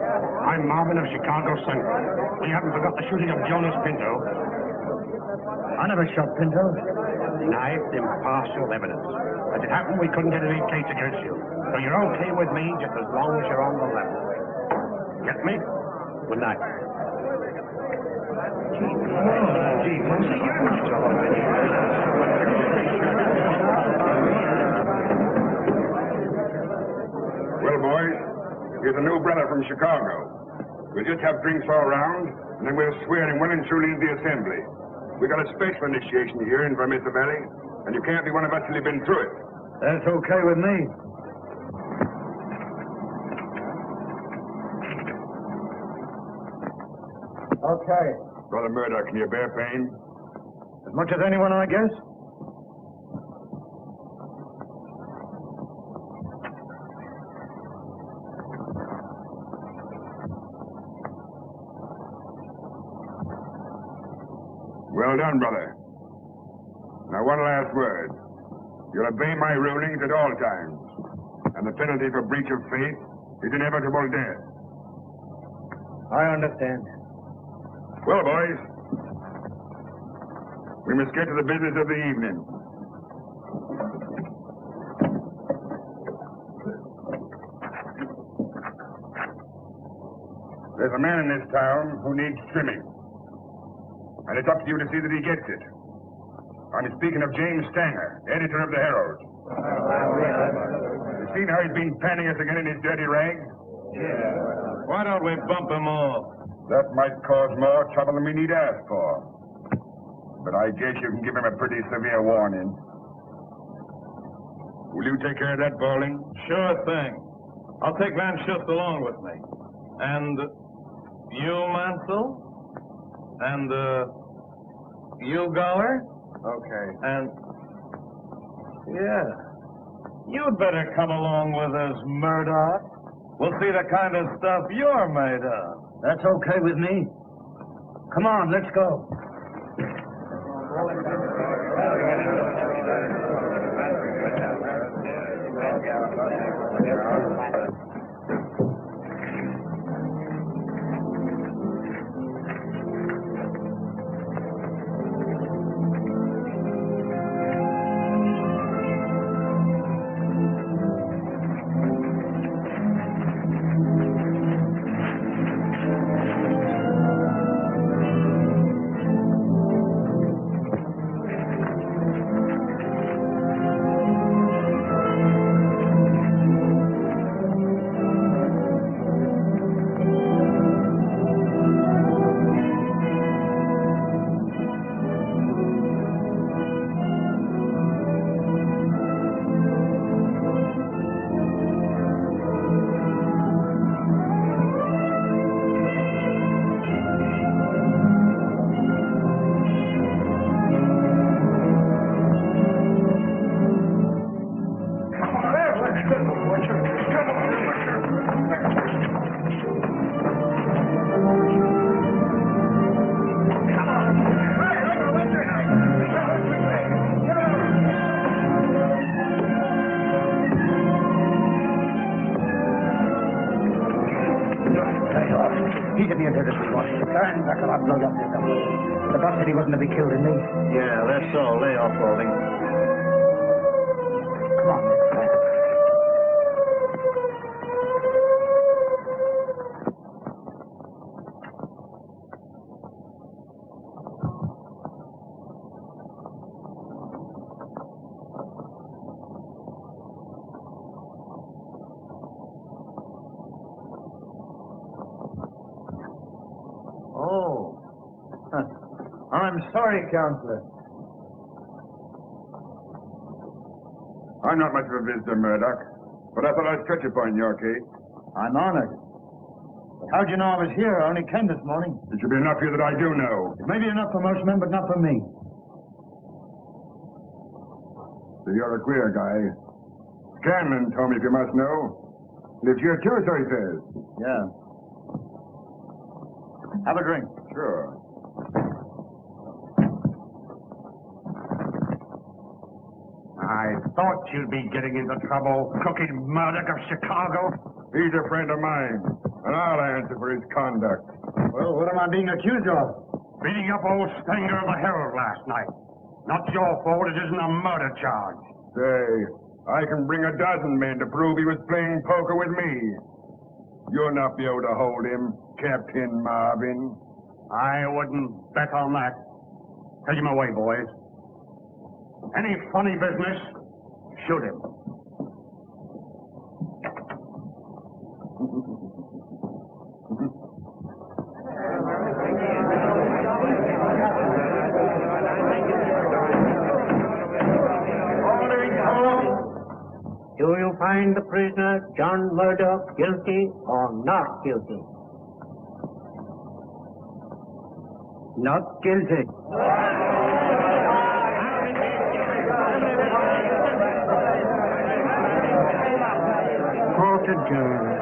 I'm Marvin of Chicago Central. We haven't forgot the shooting of Jonas Pinto. I never shot Pinto. Denied impartial evidence. As it happened, we couldn't get any case against you. So you're okay with me just as long as you're on the level. Get me? Good night. Gee, Mosey, you're not so Well, boys, here's a new brother from Chicago. We'll just have drinks all round, and then we'll swear him well and truly into the assembly. We got a special initiation here in Vermissa Valley, and you can't be one of us till you've been through it. That's okay with me. Okay. Brother Murdoch, can you bear pain? As much as anyone, I guess. Well done, brother. Now, one last word. You'll obey my rulings at all times, and the penalty for breach of faith is inevitable death. I understand. Well, boys, we must get to the business of the evening. There's a man in this town who needs trimming, and it's up to you to see that he gets it. I'm speaking of James Stanger, editor of the Herald. You seen how he's been panning us again in his dirty rags? Yeah. Why don't we bump him off? That might cause more trouble than we need ask for. But I guess you can give him a pretty severe warning. Will you take care of that, Bowling? Sure thing. I'll take Van Schuster along with me. And you, Mansell? And, you, Goller? Okay. And, yeah. You'd better come along with us, Murdoch. We'll see the kind of stuff you're made of. That's okay with me. Come on, let's go. you did it, boss. Turn back or I'll blow you up yourself. The boss said he wasn't to be killed in me. Yeah, that's all. Lay off, Balding. Come on, let's go. Oh. I'm sorry, Counselor. I'm not much of a visitor, Murdoch, but I thought I'd stretch upon your case. I'm honored. But how'd you know I was here? I only came this morning. It should be enough for you that I do know. It may be enough for most men, but not for me. So you're a queer guy. Scanlon told me, if you must know. Lives here too, so he says. Yeah. Have a drink. Sure. I thought you'd be getting into trouble, Cookie Murdoch of Chicago. He's a friend of mine, and I'll answer for his conduct. Well, what am I being accused of? Beating up old Stanger of the Herald last night. Not your fault, it isn't a murder charge. Say, I can bring a dozen men to prove he was playing poker with me. You'll not be able to hold him, Captain Marvin. I wouldn't bet on that. Take him away, boys. Any funny business, shoot him. Do you find the prisoner, John Murdoch, guilty or not guilty? Not guilty. Court adjourned.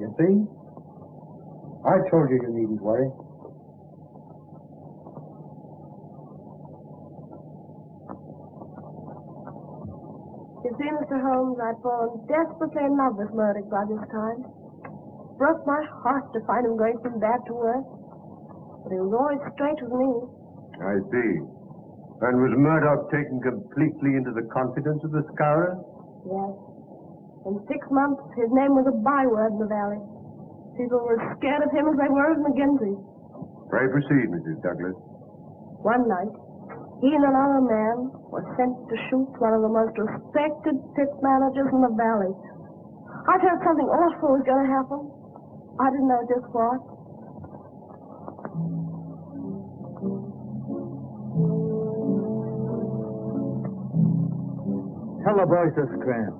You see? I told you you needn't worry. You see, Mr. Holmes, I'd fallen desperately in love with Murdoch by this time. Broke my heart to find him going from bad to worse. But he was always straight with me. I see. And was Murdoch taken completely into the confidence of the Scourer? Yes. In 6 months, his name was a byword in the valley. People were as scared of him as they were of McGinty. Pray proceed, Mrs. Douglas. One night, he and another man were sent to shoot one of the most respected pit managers in the valley. I thought something awful was going to happen. I didn't know just what. Tell the boys to scram.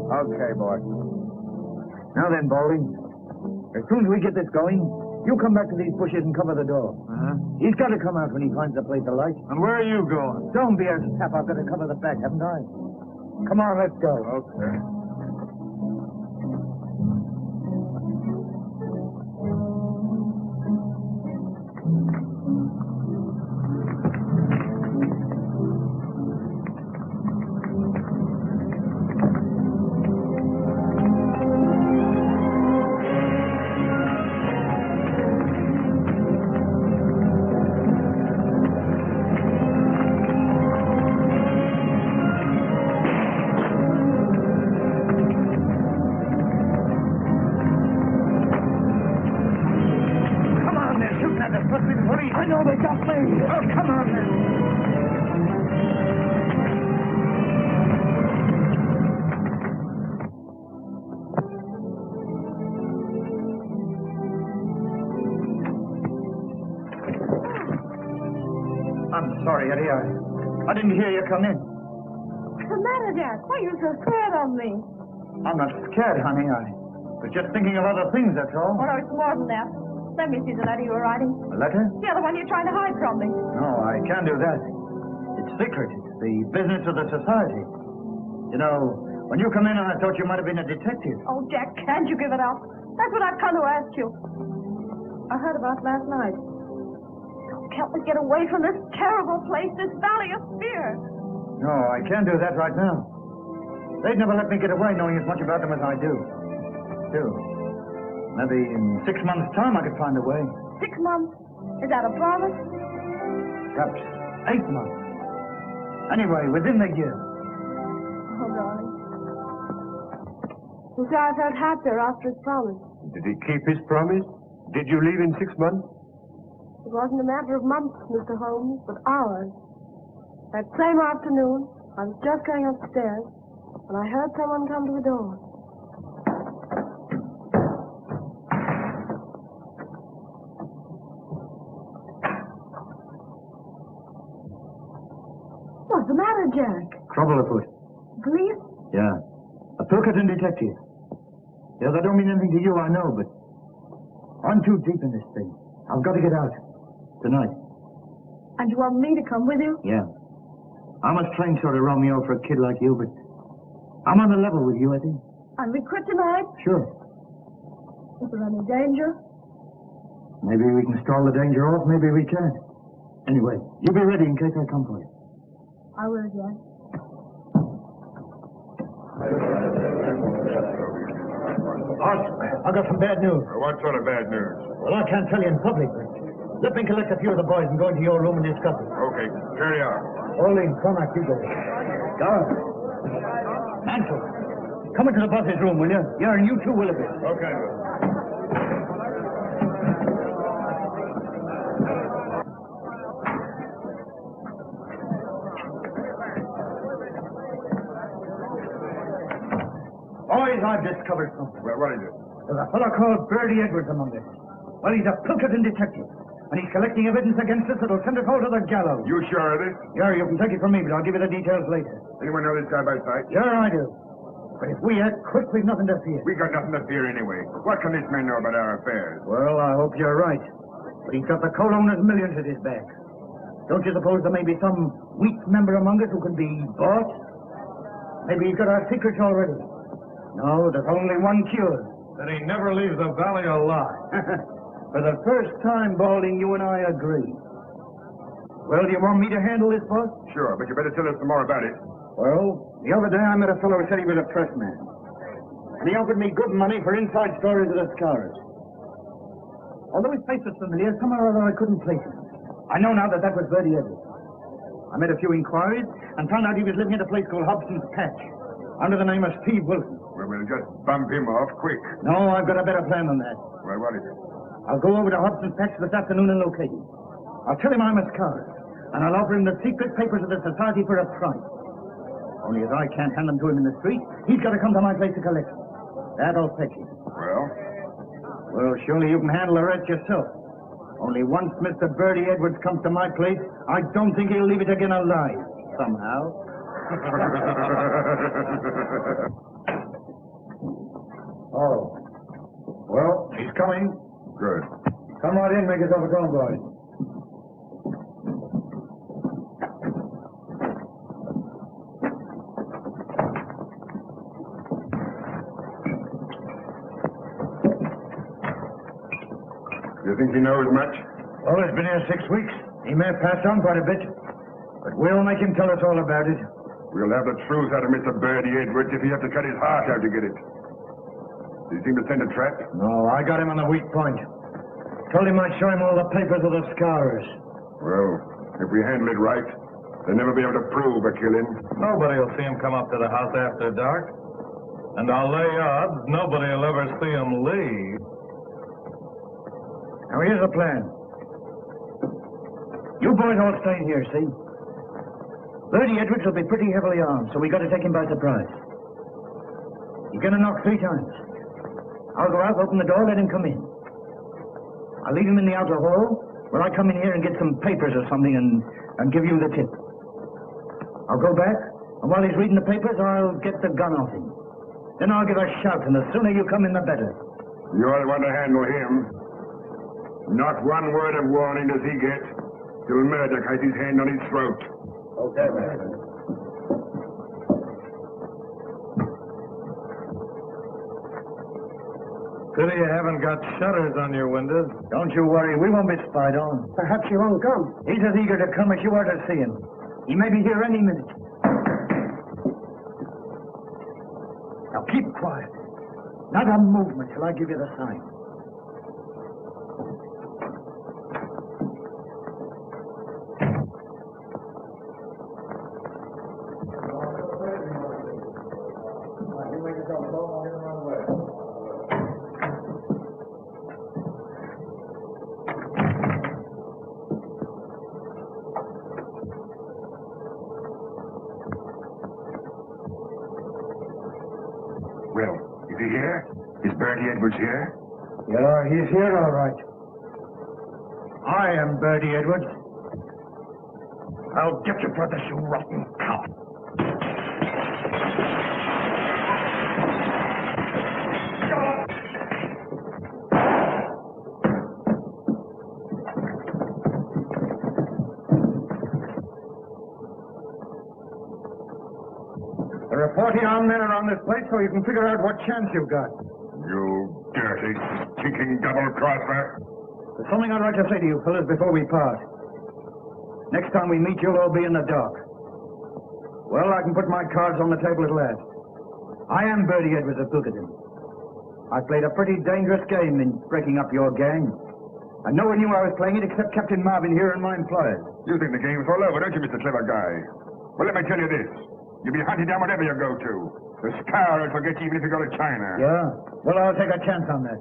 Okay, boy. Now then, Balding. As soon as we get this going, you come back to these bushes and cover the door. He's got to come out when he finds a place to light. And where are you going? Don't be a sap. I've got to cover the back, haven't I? Come on, let's go. Okay. I know they got me. Oh, come on then. I'm sorry, Eddie. I didn't hear you come in. What's the matter, Jack? Why are you so scared of me? I'm not scared, honey. I was just thinking of other things, that's all. Oh, no, it's more than that. Let me see the letter you were writing. A letter? Yeah, the one you're trying to hide from me. No, I can't do that. It's secret. It's the business of the society. You know, When you come in, I thought you might have been a detective. Oh, Jack, can't you give it up? That's what I've come to ask you. I heard about last night. Help us get away from this terrible place, this valley of fear. No, I can't do that right now. They'd never let me get away knowing as much about them as I do. Still, maybe in 6 months' time I could find a way. 6 months? Is that a promise? Perhaps 8 months. Anyway, within the year. Oh, darling. You see, I felt happier after his promise. Did he keep his promise? Did you leave in 6 months? It wasn't a matter of months, Mr. Holmes, but hours. That same afternoon, I was just going upstairs, and I heard someone come to the door. What's the matter, Jack? Trouble afoot. Police? Yeah. A Pilkington detective. Yeah, that don't mean anything to you, I know, but I'm too deep in this thing. I've got to get out. Tonight. And you want me to come with you? Yeah. I'm a strange sort of Romeo for a kid like you, but I'm on the level with you, I think. And we quit tonight? Sure. Is there any danger? Maybe we can stall the danger off, maybe we can't. Anyway, you be ready in case I come for you. I will, Jack. I've got some bad news. What sort of bad news? Well, I can't tell you in public, but let me collect a few of the boys and go into your room and discuss it. Okay, carry on. Orleans, Cormac, you go. Down. Ansel, come into the boss's room, will you? Yeah, and you too, Willoughby. Okay. Boys, I've discovered something. Well, what is it? There's a fellow called Bertie Edwards among us. Well, he's a Pilkington detective, and he's collecting evidence against us that'll send us all to the gallows. You sure of this? Yeah, you can take it from me, but I'll give you the details later. Anyone know this guy by sight? Sure, I do. But if we act quick, we've nothing to fear. We got nothing to fear anyway. What can this man know about our affairs? Well, I hope you're right. But he's got the coal owner's millions at his back. Don't you suppose there may be some weak member among us who can be bought? Maybe he's got our secrets already. No, there's only one cure. That he never leaves the valley alive. For the first time, Balding, you and I agree. Well, do you want me to handle this, boss? Sure, but you better tell us some more about it. Well, the other day I met a fellow who said he was a press man. And he offered me good money for inside stories of the scars. Although his face was familiar, somehow or other I couldn't place him. I know now that was Bertie Edwards. I made a few inquiries and found out he was living at a place called Hobson's Patch, under the name of Steve Wilson. Well, we'll just bump him off quick. No, I've got a better plan than that. Well, what is it? I'll go over to Hobson's Patch this afternoon and locate him. I'll tell him I'm a scholar, and I'll offer him the secret papers of the society for a price. Only as I can't hand them to him in the street, he's got to come to my place to collect them. That'll fetch him. Well, surely you can handle the rest yourself. Only once Mr. Bertie Edwards comes to my place, I don't think he'll leave it again alive, somehow. Oh. Well, he's coming. Good. Come right in, make yourself at home, boys. You think he knows much? Well, he's been here 6 weeks. He may have passed on quite a bit. But we'll make him tell us all about it. We'll have the truth out of Mr. Bertie Edwards if he has to cut his heart out to get it. Did you seem to send a trap? No, I got him on the weak point. Told him I'd show him all the papers of the scars. Well, if we handle it right, they'll never be able to prove a killing. Nobody will see him come up to the house after dark. And I'll lay odds nobody will ever see him leave. Now, here's the plan. You boys all stay here, see? Bertie Edwards will be pretty heavily armed, so we got to take him by surprise. He's going to knock 3 times. I'll go out, open the door, let him come in. I'll leave him in the outer hall, where I come in here and get some papers or something and give you the tip. I'll go back, and while he's reading the papers, I'll get the gun off him. Then I'll give a shout, and the sooner you come in, the better. You're the one to handle him. Not one word of warning does he get till Murdoch has his hand on his throat. Okay, man. Pity you haven't got shutters on your windows. Don't you worry, we won't be spied on. Perhaps he won't come. He's as eager to come as you are to see him. He may be here any minute. Now keep quiet. Not a movement till I give you the sign. Well, is he here? Is Bertie Edwards here? Yeah, he's here all right. I am Bertie Edwards. I'll get you for this, you rotten cop. There are 40 armed men around this place, so you can figure out what chance you've got. You dirty, stinking double-crosser. There's something I'd like to say to you fellas before we part. Next time we meet, you'll all be in the dark. Well, I can put my cards on the table at last. I am Bertie Edwards of Pilkington. I played a pretty dangerous game in breaking up your gang. And no one knew I was playing it except Captain Marvin here and my employers. You think the game's all over, don't you, Mr. Clever Guy? Well, let me tell you this. You'll be hunted down whatever you go to. The scourge will get you even if you go to China. Yeah? Well, I'll take a chance on that.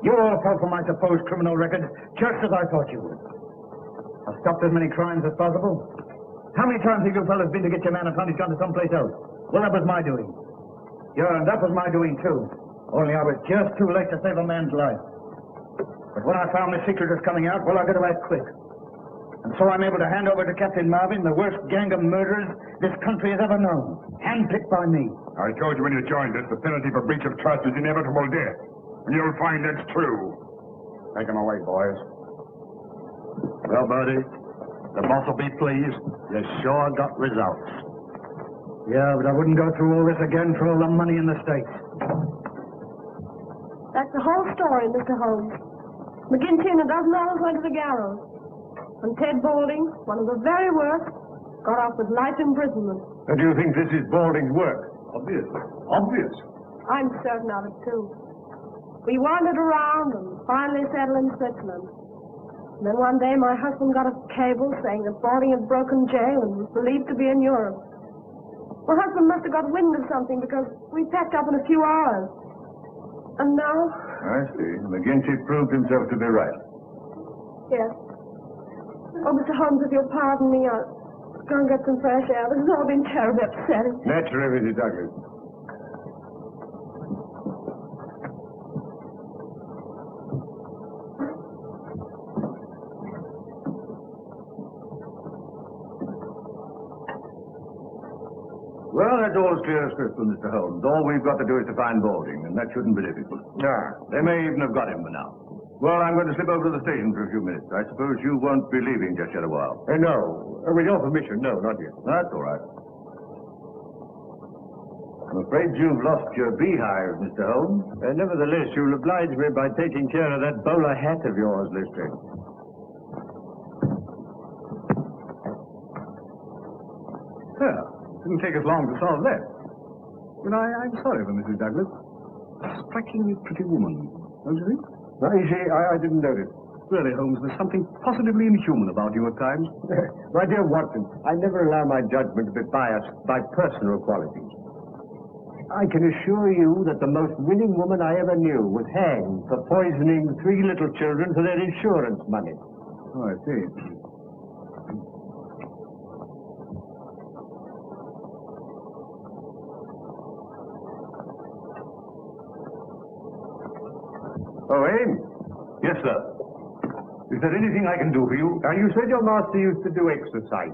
You all fell for my supposed criminal record, just as I thought you would. I've stopped as many crimes as possible. How many times have you fellas been to get your man and found he's gone to someplace else? Well, that was my doing. Yeah, and that was my doing, too. Only I was just too late to save a man's life. But when I found the secret was coming out, well, I got to act quick. And so I'm able to hand over to Captain Marvin the worst gang of murderers this country has ever known. Handpicked by me. I told you when you joined us, the penalty for breach of trust is inevitable death. And you'll find that's true. Take him away, boys. Well, Bertie, the boss will be pleased. You sure got results. Yeah, but I wouldn't go through all this again for all the money in the States. That's the whole story, Mr. Holmes. McGinty and a dozen others went to the gallows. And Ted Balding, one of the very worst, got off with life imprisonment. And do you think this is Balding's work? Obviously. Obvious. I'm certain of it, too. We wandered around and finally settled in Switzerland. And then one day my husband got a cable saying that Balding had broken jail and was believed to be in Europe. My husband must have got wind of something because we packed up in a few hours. And now... I see. McGinty proved himself to be right. Yes. Oh, Mr. Holmes, if you'll pardon me, I'll go and get some fresh air. This has all been terribly upsetting. Naturally, Mrs. Douglas. Well, that's all clear as crystal, Mr. Holmes. All we've got to do is to find Balding, and that shouldn't be difficult. Ah. They may even have got him by now. Well, I'm going to slip over to the station for a few minutes. I suppose you won't be leaving just yet a while. No. With your permission, no, not yet. That's all right. I'm afraid you've lost your beehive, Mr. Holmes. Nevertheless, you'll oblige me by taking care of that bowler hat of yours, Lister. Well, it didn't take us long to solve that. But I'm sorry for Mrs. Douglas. Strikingly pretty woman, don't you think? You see, I didn't notice. Really, Holmes, there's something positively inhuman about you at times. My dear Watson, I never allow my judgment to be biased by personal qualities. I can assure you that the most winning woman I ever knew was hanged for poisoning 3 little children for their insurance money. Oh, I see. Oh, Ames? Yes, sir. Is there anything I can do for you? You said your master used to do exercise.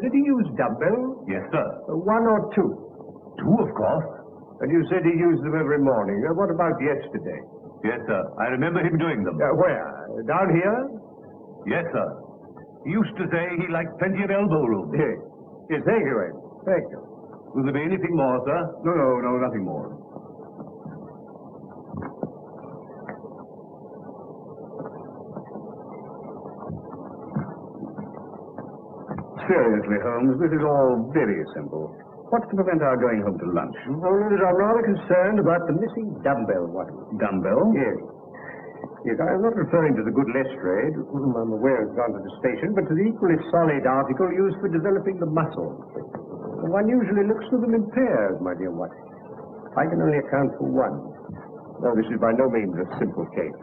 Did he use dumbbells? Yes, sir. 1 or 2? 2, of course. And you said he used them every morning. What about yesterday? Yes, sir. I remember him doing them. Where? Down here? Yes, sir. He used to say he liked plenty of elbow room. Yes, thank you, Ames. Thank you. Will there be anything more, sir? No, nothing more. Seriously, Holmes, this is all very simple. What's to prevent our going home to lunch? Only that I'm rather concerned about the missing dumbbell, Watson. Dumbbell? Yes. Yes, I'm not referring to the good Lestrade, whom I'm aware has gone to the station, but to the equally solid article used for developing the muscles. One usually looks through them in pairs, my dear Watson. I can only account for one. Now, this is by no means a simple case.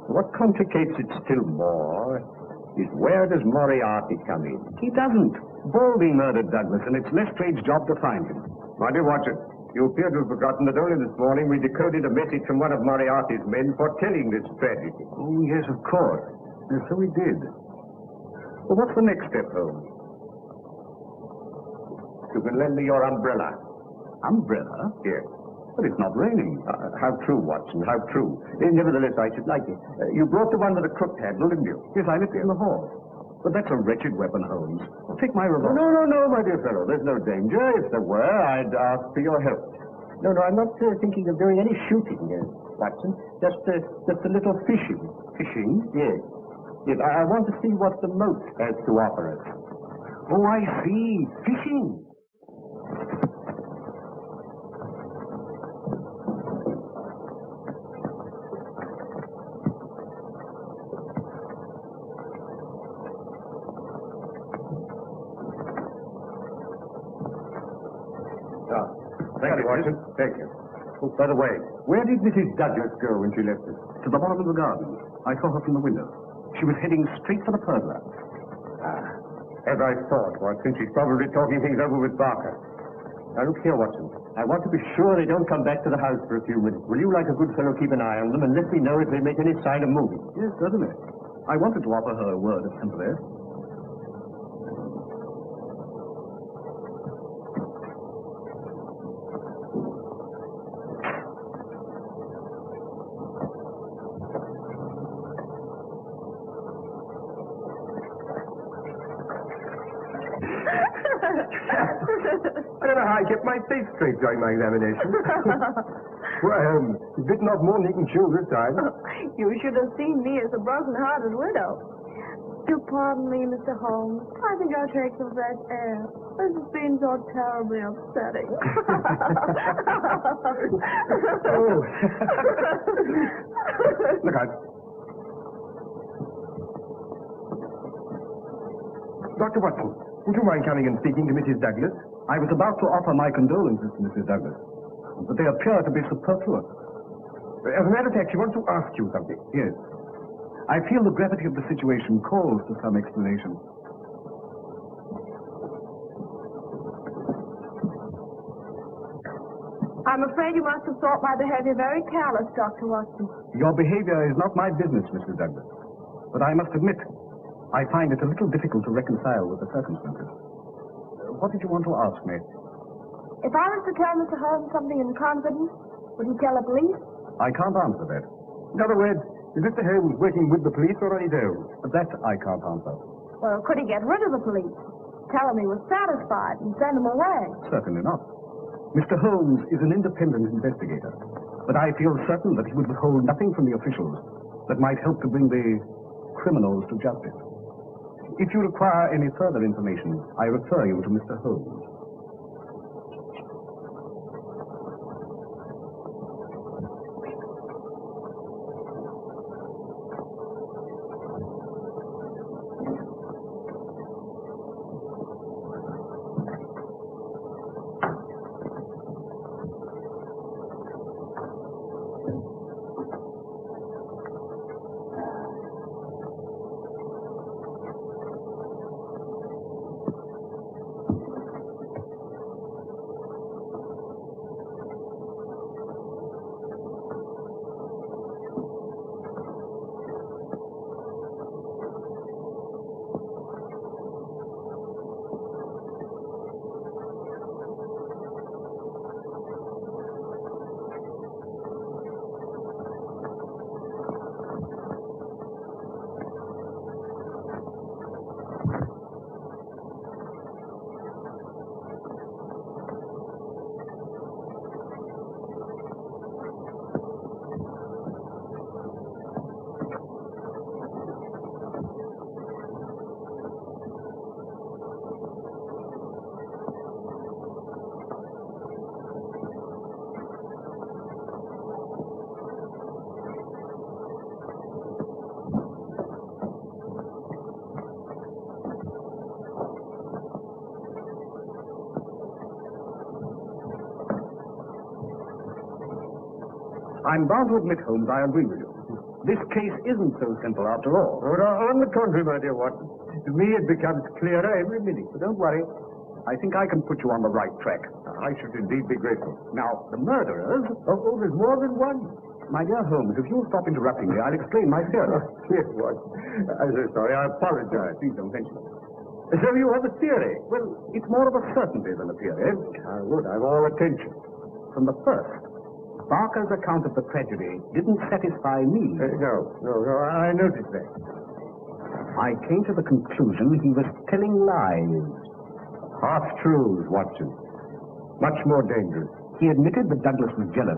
What complicates it still more is where does Moriarty come in? He doesn't. Baldy murdered Douglas, and it's Lestrade's job to find him. My dear Watson, you appear to have forgotten that only this morning we decoded a message from one of Moriarty's men foretelling this tragedy. Oh, yes, of course. Yes, so we did. Well, what's the next step, Holmes? You can lend me your umbrella. Umbrella? Yes. But it's not raining. How true, Watson, how true. Nevertheless, I should like it. You brought the one with the crooked handle, didn't you? Yes, I left it in the hall. But that's a wretched weapon, Holmes. Take my revolver. No, my dear fellow. There's no danger. If there were, I'd ask for your help. No, I'm not thinking of doing any shooting, Watson. Just a little fishing. Fishing? Yes. Yes, I want to see what the moat has to offer us. Oh, I see. Fishing. Thank you, Watson. Thank you. Oh, by the way, where did Mrs. Douglas go when she left us? To the bottom of the garden. I saw her from the window. She was heading straight for the pergola. As I thought, Watson, she's probably talking things over with Barker. Now, look here, Watson. I want to be sure they don't come back to the house for a few minutes. Will you, like a good fellow, keep an eye on them and let me know if they make any sign of moving? Yes, certainly. I wanted to offer her a word of sympathy. I don't know how I kept my face straight during my examination. Well, bitten off more than you can chew this time. You should have seen me as a broken-hearted widow. Do pardon me, Mr. Holmes. I think I'll take some fresh air. This has been so terribly upsetting. Oh. Look out. Dr. Watson, would you mind coming and speaking to Mrs. Douglas? I was about to offer my condolences to Mrs. Douglas, but they appear to be superfluous. As a matter of fact, she wants to ask you something. Yes. I feel the gravity of the situation calls for some explanation. I'm afraid you must have thought my behavior very callous, Dr. Watson. Your behavior is not my business, Mrs. Douglas. But I must admit, I find it a little difficult to reconcile with the circumstances. What did you want to ask me? If I was to tell Mr. Holmes something in confidence, would he tell the police? I can't answer that. In other words, is Mr. Holmes working with the police or on his own? That I can't answer. Well, could he get rid of the police? Tell them he was satisfied and send them away? Certainly not. Mr. Holmes is an independent investigator, but I feel certain that he would withhold nothing from the officials that might help to bring the criminals to justice. If you require any further information, I refer you to Mr. Holmes. I'm bound to admit, Holmes, I agree with you. This case isn't so simple after all. On the contrary, my dear Watson, to me it becomes clearer every minute. But don't worry. I think I can put you on the right track. I should indeed be grateful. Now, the murderers... Oh, there's more than one. My dear Holmes, if you'll stop interrupting me, I'll explain my theory. Yes, Watson. I'm so sorry. I apologize. Please don't mention it. So you have a theory? Well, it's more of a certainty than a theory. I'm all attention. From the first, Barker's account of the tragedy didn't satisfy me. No, I noticed that. I came to the conclusion he was telling lies. Half-truths, Watson. Much more dangerous. He admitted that Douglas was jealous,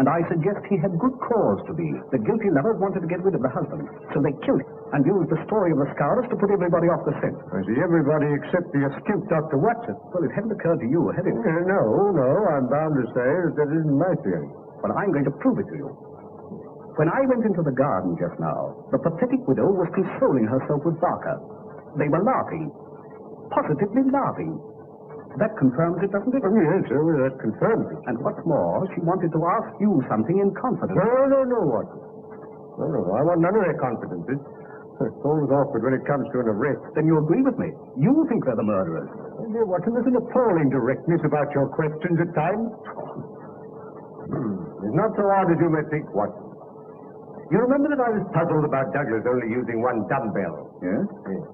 and I suggest he had good cause to be. The guilty lovers wanted to get rid of the husband, so they killed him and used the story of the scourge to put everybody off the scent. I see everybody except the astute Dr. Watson. Well, it hadn't occurred to you, had it? No, I'm bound to say that isn't my theory. But I'm going to prove it to you. When I went into the garden just now, the pathetic widow was consoling herself with Barker. They were laughing. Positively laughing. That confirms it, doesn't it? Yes, that confirms it. And what's more, she wanted to ask you something in confidence. No, Watson. No, I want none of their confidences. It's always awkward when it comes to an arrest. Then you agree with me. You think they're the murderers. Oh, dear Watson, there's an appalling directness about your questions at times. It's not so hard as you may think, Watson. You remember that I was puzzled about Douglas only using one dumbbell? Yes? Yes.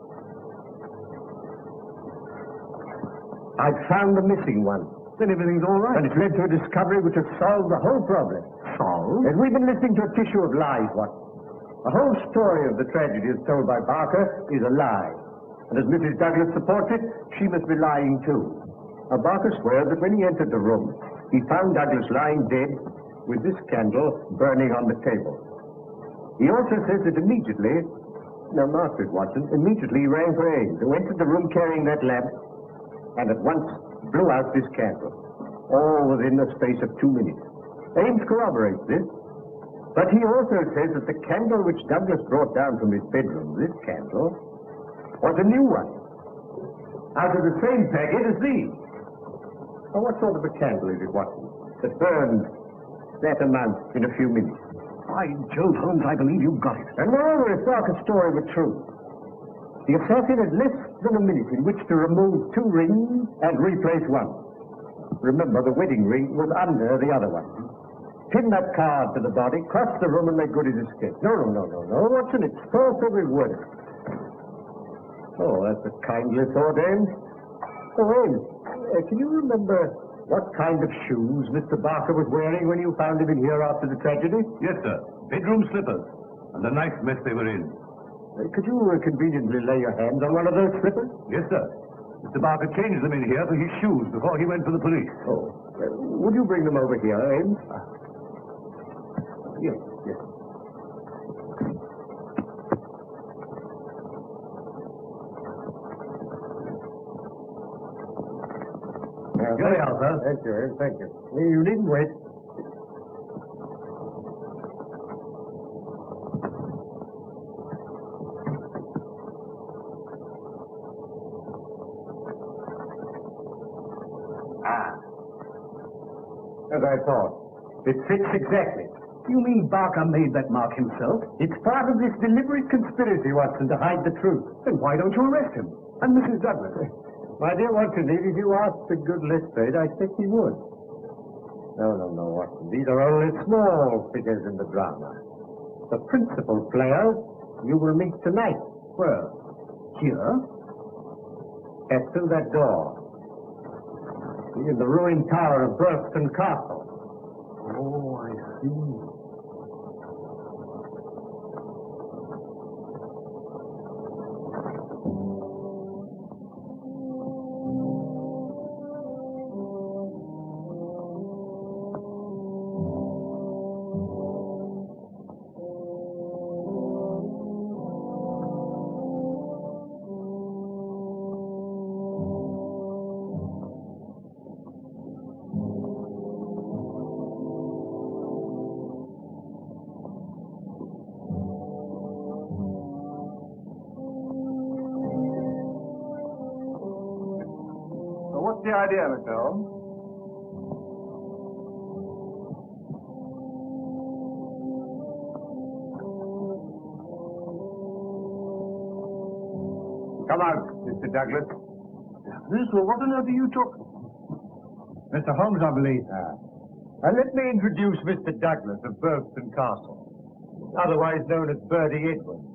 I've found the missing one. Then everything's all right. And it's led to a discovery which has solved the whole problem. Solved? As we've been listening to a tissue of lies, Watson. The whole story of the tragedy as told by Barker is a lie. And as Mrs. Douglas supports it, she must be lying too. Now, Barker swears that when he entered the room, he found Douglas lying dead with this candle burning on the table. He also says that immediately, now mark this, Watson, immediately he rang for Ames, who entered the room carrying that lamp, and at once blew out this candle, all within the space of 2 minutes. Ames corroborates this, but he also says that the candle which Douglas brought down from his bedroom, this candle, was a new one, out of the same packet as these. Now, what sort of a candle is it, Watson, that burns that amount in a few minutes? By Jove, Holmes, I believe you've got it. And moreover, if Barker's story were true, the assassin had less than a minute in which to remove 2 rings and replace one. Remember, the wedding ring was under the other one. Pin that card to the body, cross the room, and make good his escape. No, Watson, it's false every word. Oh, that's a kindly thought, Ames. Oh, Ames, can you remember what kind of shoes Mr. Barker was wearing when you found him in here after the tragedy? Yes, sir. Bedroom slippers. And a nice mess they were in. Could you conveniently lay your hands on one of those slippers? Yes, sir. Mr. Barker changed them in here for his shoes before he went for the police. Oh. Would you bring them over here, Ames? Yes. Here they are, sir. Thank you, Ames. Thank you. You needn't wait. As I thought. It fits exactly. You mean Barker made that mark himself? It's part of this deliberate conspiracy, Watson, to hide the truth. Then why don't you arrest him? And Mrs. Douglas? My dear Watson, if you asked a good Lestrade, I think he would. No, Watson. These are only small figures in the drama. The principal players you will meet tonight. Where? Here? Pass through that door. In the ruined tower of Burstone Castle. Oh, I see. What's the idea, Mr. Holmes? Come out, Mr. Douglas. This, what on earth are you talking? Mr. Holmes, I believe. And let me introduce Mr. Douglas of Burton Castle, otherwise known as Bertie Edwards.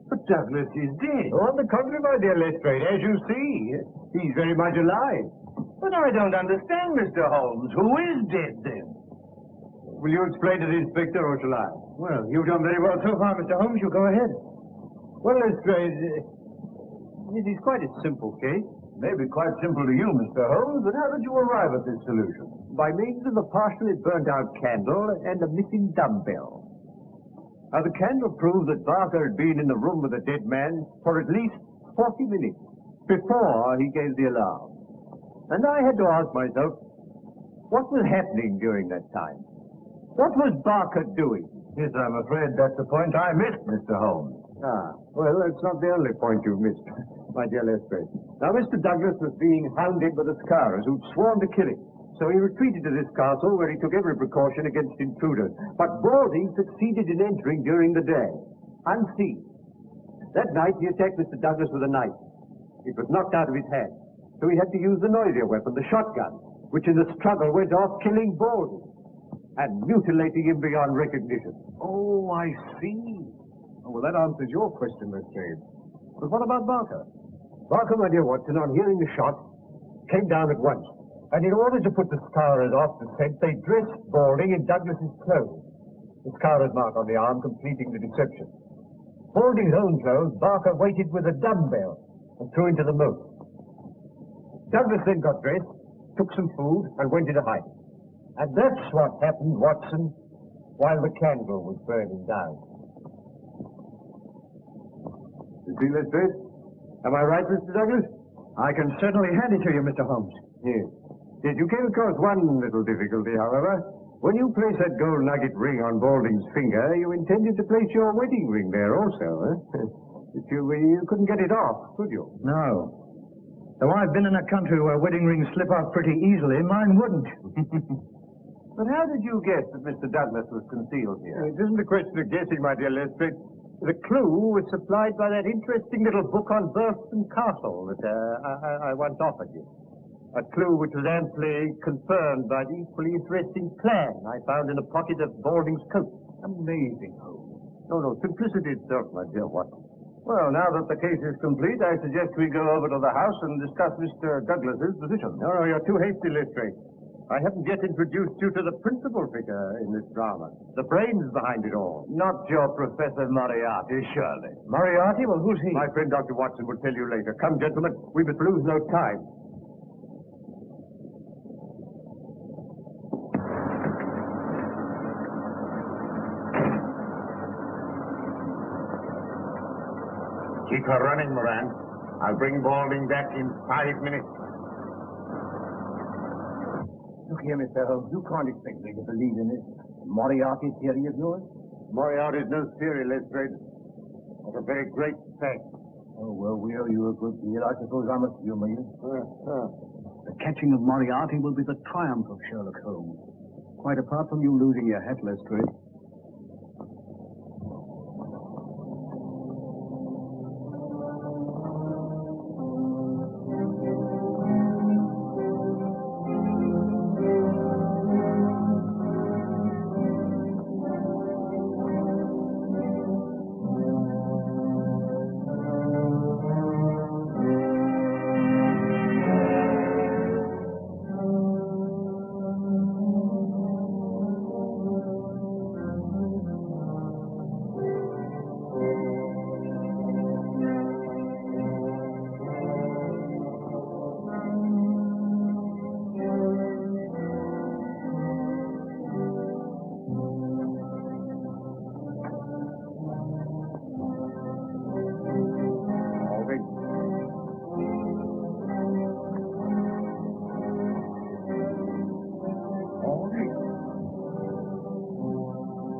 But Douglas is dead. Oh, on the contrary, my dear Lestrade, as you see, he's very much alive. But I don't understand, Mr. Holmes. Who is dead, then? Will you explain to the inspector, or shall I? Well, you've done very well so far, Mr. Holmes. You go ahead. Well, Lestrade, it is quite a simple case. Maybe quite simple to you, Mr. Holmes, but how did you arrive at this solution? By means of a partially burnt-out candle and a missing dumbbell. Now, the candle proved that Barker had been in the room with the dead man for at least 40 minutes before he gave the alarm. And I had to ask myself, what was happening during that time? What was Barker doing? Yes, I'm afraid that's the point I missed, Mr. Holmes. Ah, well, that's not the only point you've missed, my dear Lestrade. Now, Mr. Douglas was being hounded by the Scarers who'd sworn to kill him. So he retreated to this castle where he took every precaution against intruders. But Balding succeeded in entering during the day, unseen. That night he attacked Mr. Douglas with a knife. It was knocked out of his hand. So he had to use the noisier weapon, the shotgun, which in the struggle went off killing Balding and mutilating him beyond recognition. Oh, I see. Oh, well, that answers your question, Lestrade. But what about Barker? Barker, my dear Watson, on hearing the shot, came down at once. And in order to put the Scarers off the scent, they dressed Balding in Douglas's clothes. The Scarer's mark on the arm completing the deception. Balding's own clothes, Barker waited with a dumbbell and threw into the moat. Douglas then got dressed, took some food, and went into hiding. And that's what happened, Watson, while the candle was burning down. You see, Lestrade? Am I right, Mr. Douglas? I can certainly hand it to you, Mr. Holmes. Yes. Yes, you came across one little difficulty, however. When you placed that gold nugget ring on Balding's finger, you intended to place your wedding ring there also, eh? But you couldn't get it off, could you? No. Though I've been in a country where wedding rings slip off pretty easily, mine wouldn't. But how did you guess that Mr. Douglas was concealed here? It isn't a question of guessing, my dear Lestrade. The clue was supplied by that interesting little book on Burton Castle that I once offered you. A clue which was amply confirmed by the equally interesting plan I found in a pocket of Balding's coat. Amazing, Holmes. No, simplicity itself, my dear Watson. Well, now that the case is complete, I suggest we go over to the house and discuss Mr. Douglas's position. No, you're too hasty, Lestrade. I haven't yet introduced you to the principal figure in this drama, the brains behind it all. Not your Professor Moriarty, surely. Moriarty? Well, who's he? My friend Dr. Watson will tell you later. Come, gentlemen, we must lose no time. Keep her running, Moran. I'll bring Balding back in 5 minutes. Look here, Mr. Holmes. You can't expect me to believe in this Moriarty theory of yours. Moriarty's no theory, Lestrade. It's a very great fact. Oh, well, we owe you a good deal. I suppose I must humor you. The catching of Moriarty will be the triumph of Sherlock Holmes. Quite apart from you losing your hat, Lestrade.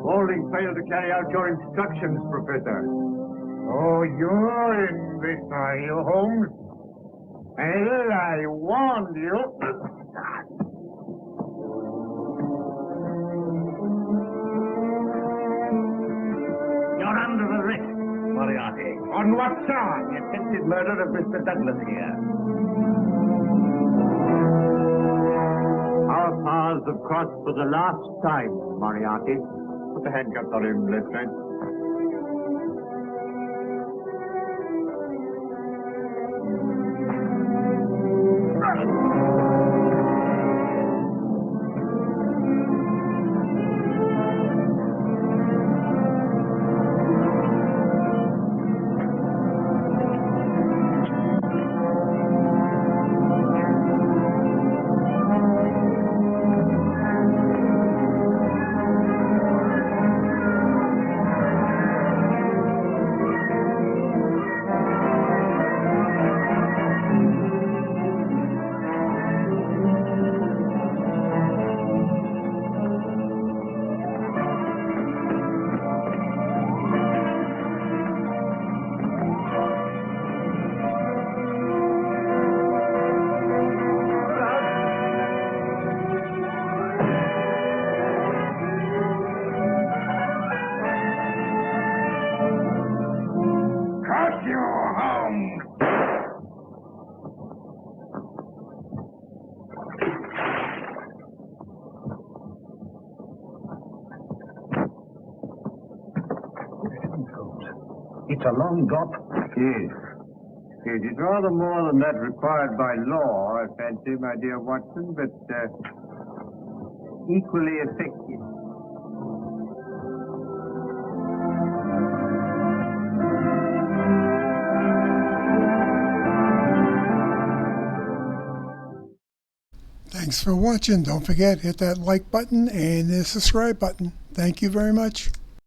Balding failed to carry out your instructions, Professor. Oh, you're in this, are you, Holmes? Well, I warned you. You're under arrest, Moriarty. On what charge? Attempted suspected murder of Mr. Douglas here. Our paths have crossed for the last time, Moriarty. Put the handcuffs on him, Lieutenant. It's a long drop. Yes. It is rather more than that required by law, I fancy, my dear Watson, but equally effective. Thanks for watching. Don't forget, hit that like button and the subscribe button. Thank you very much.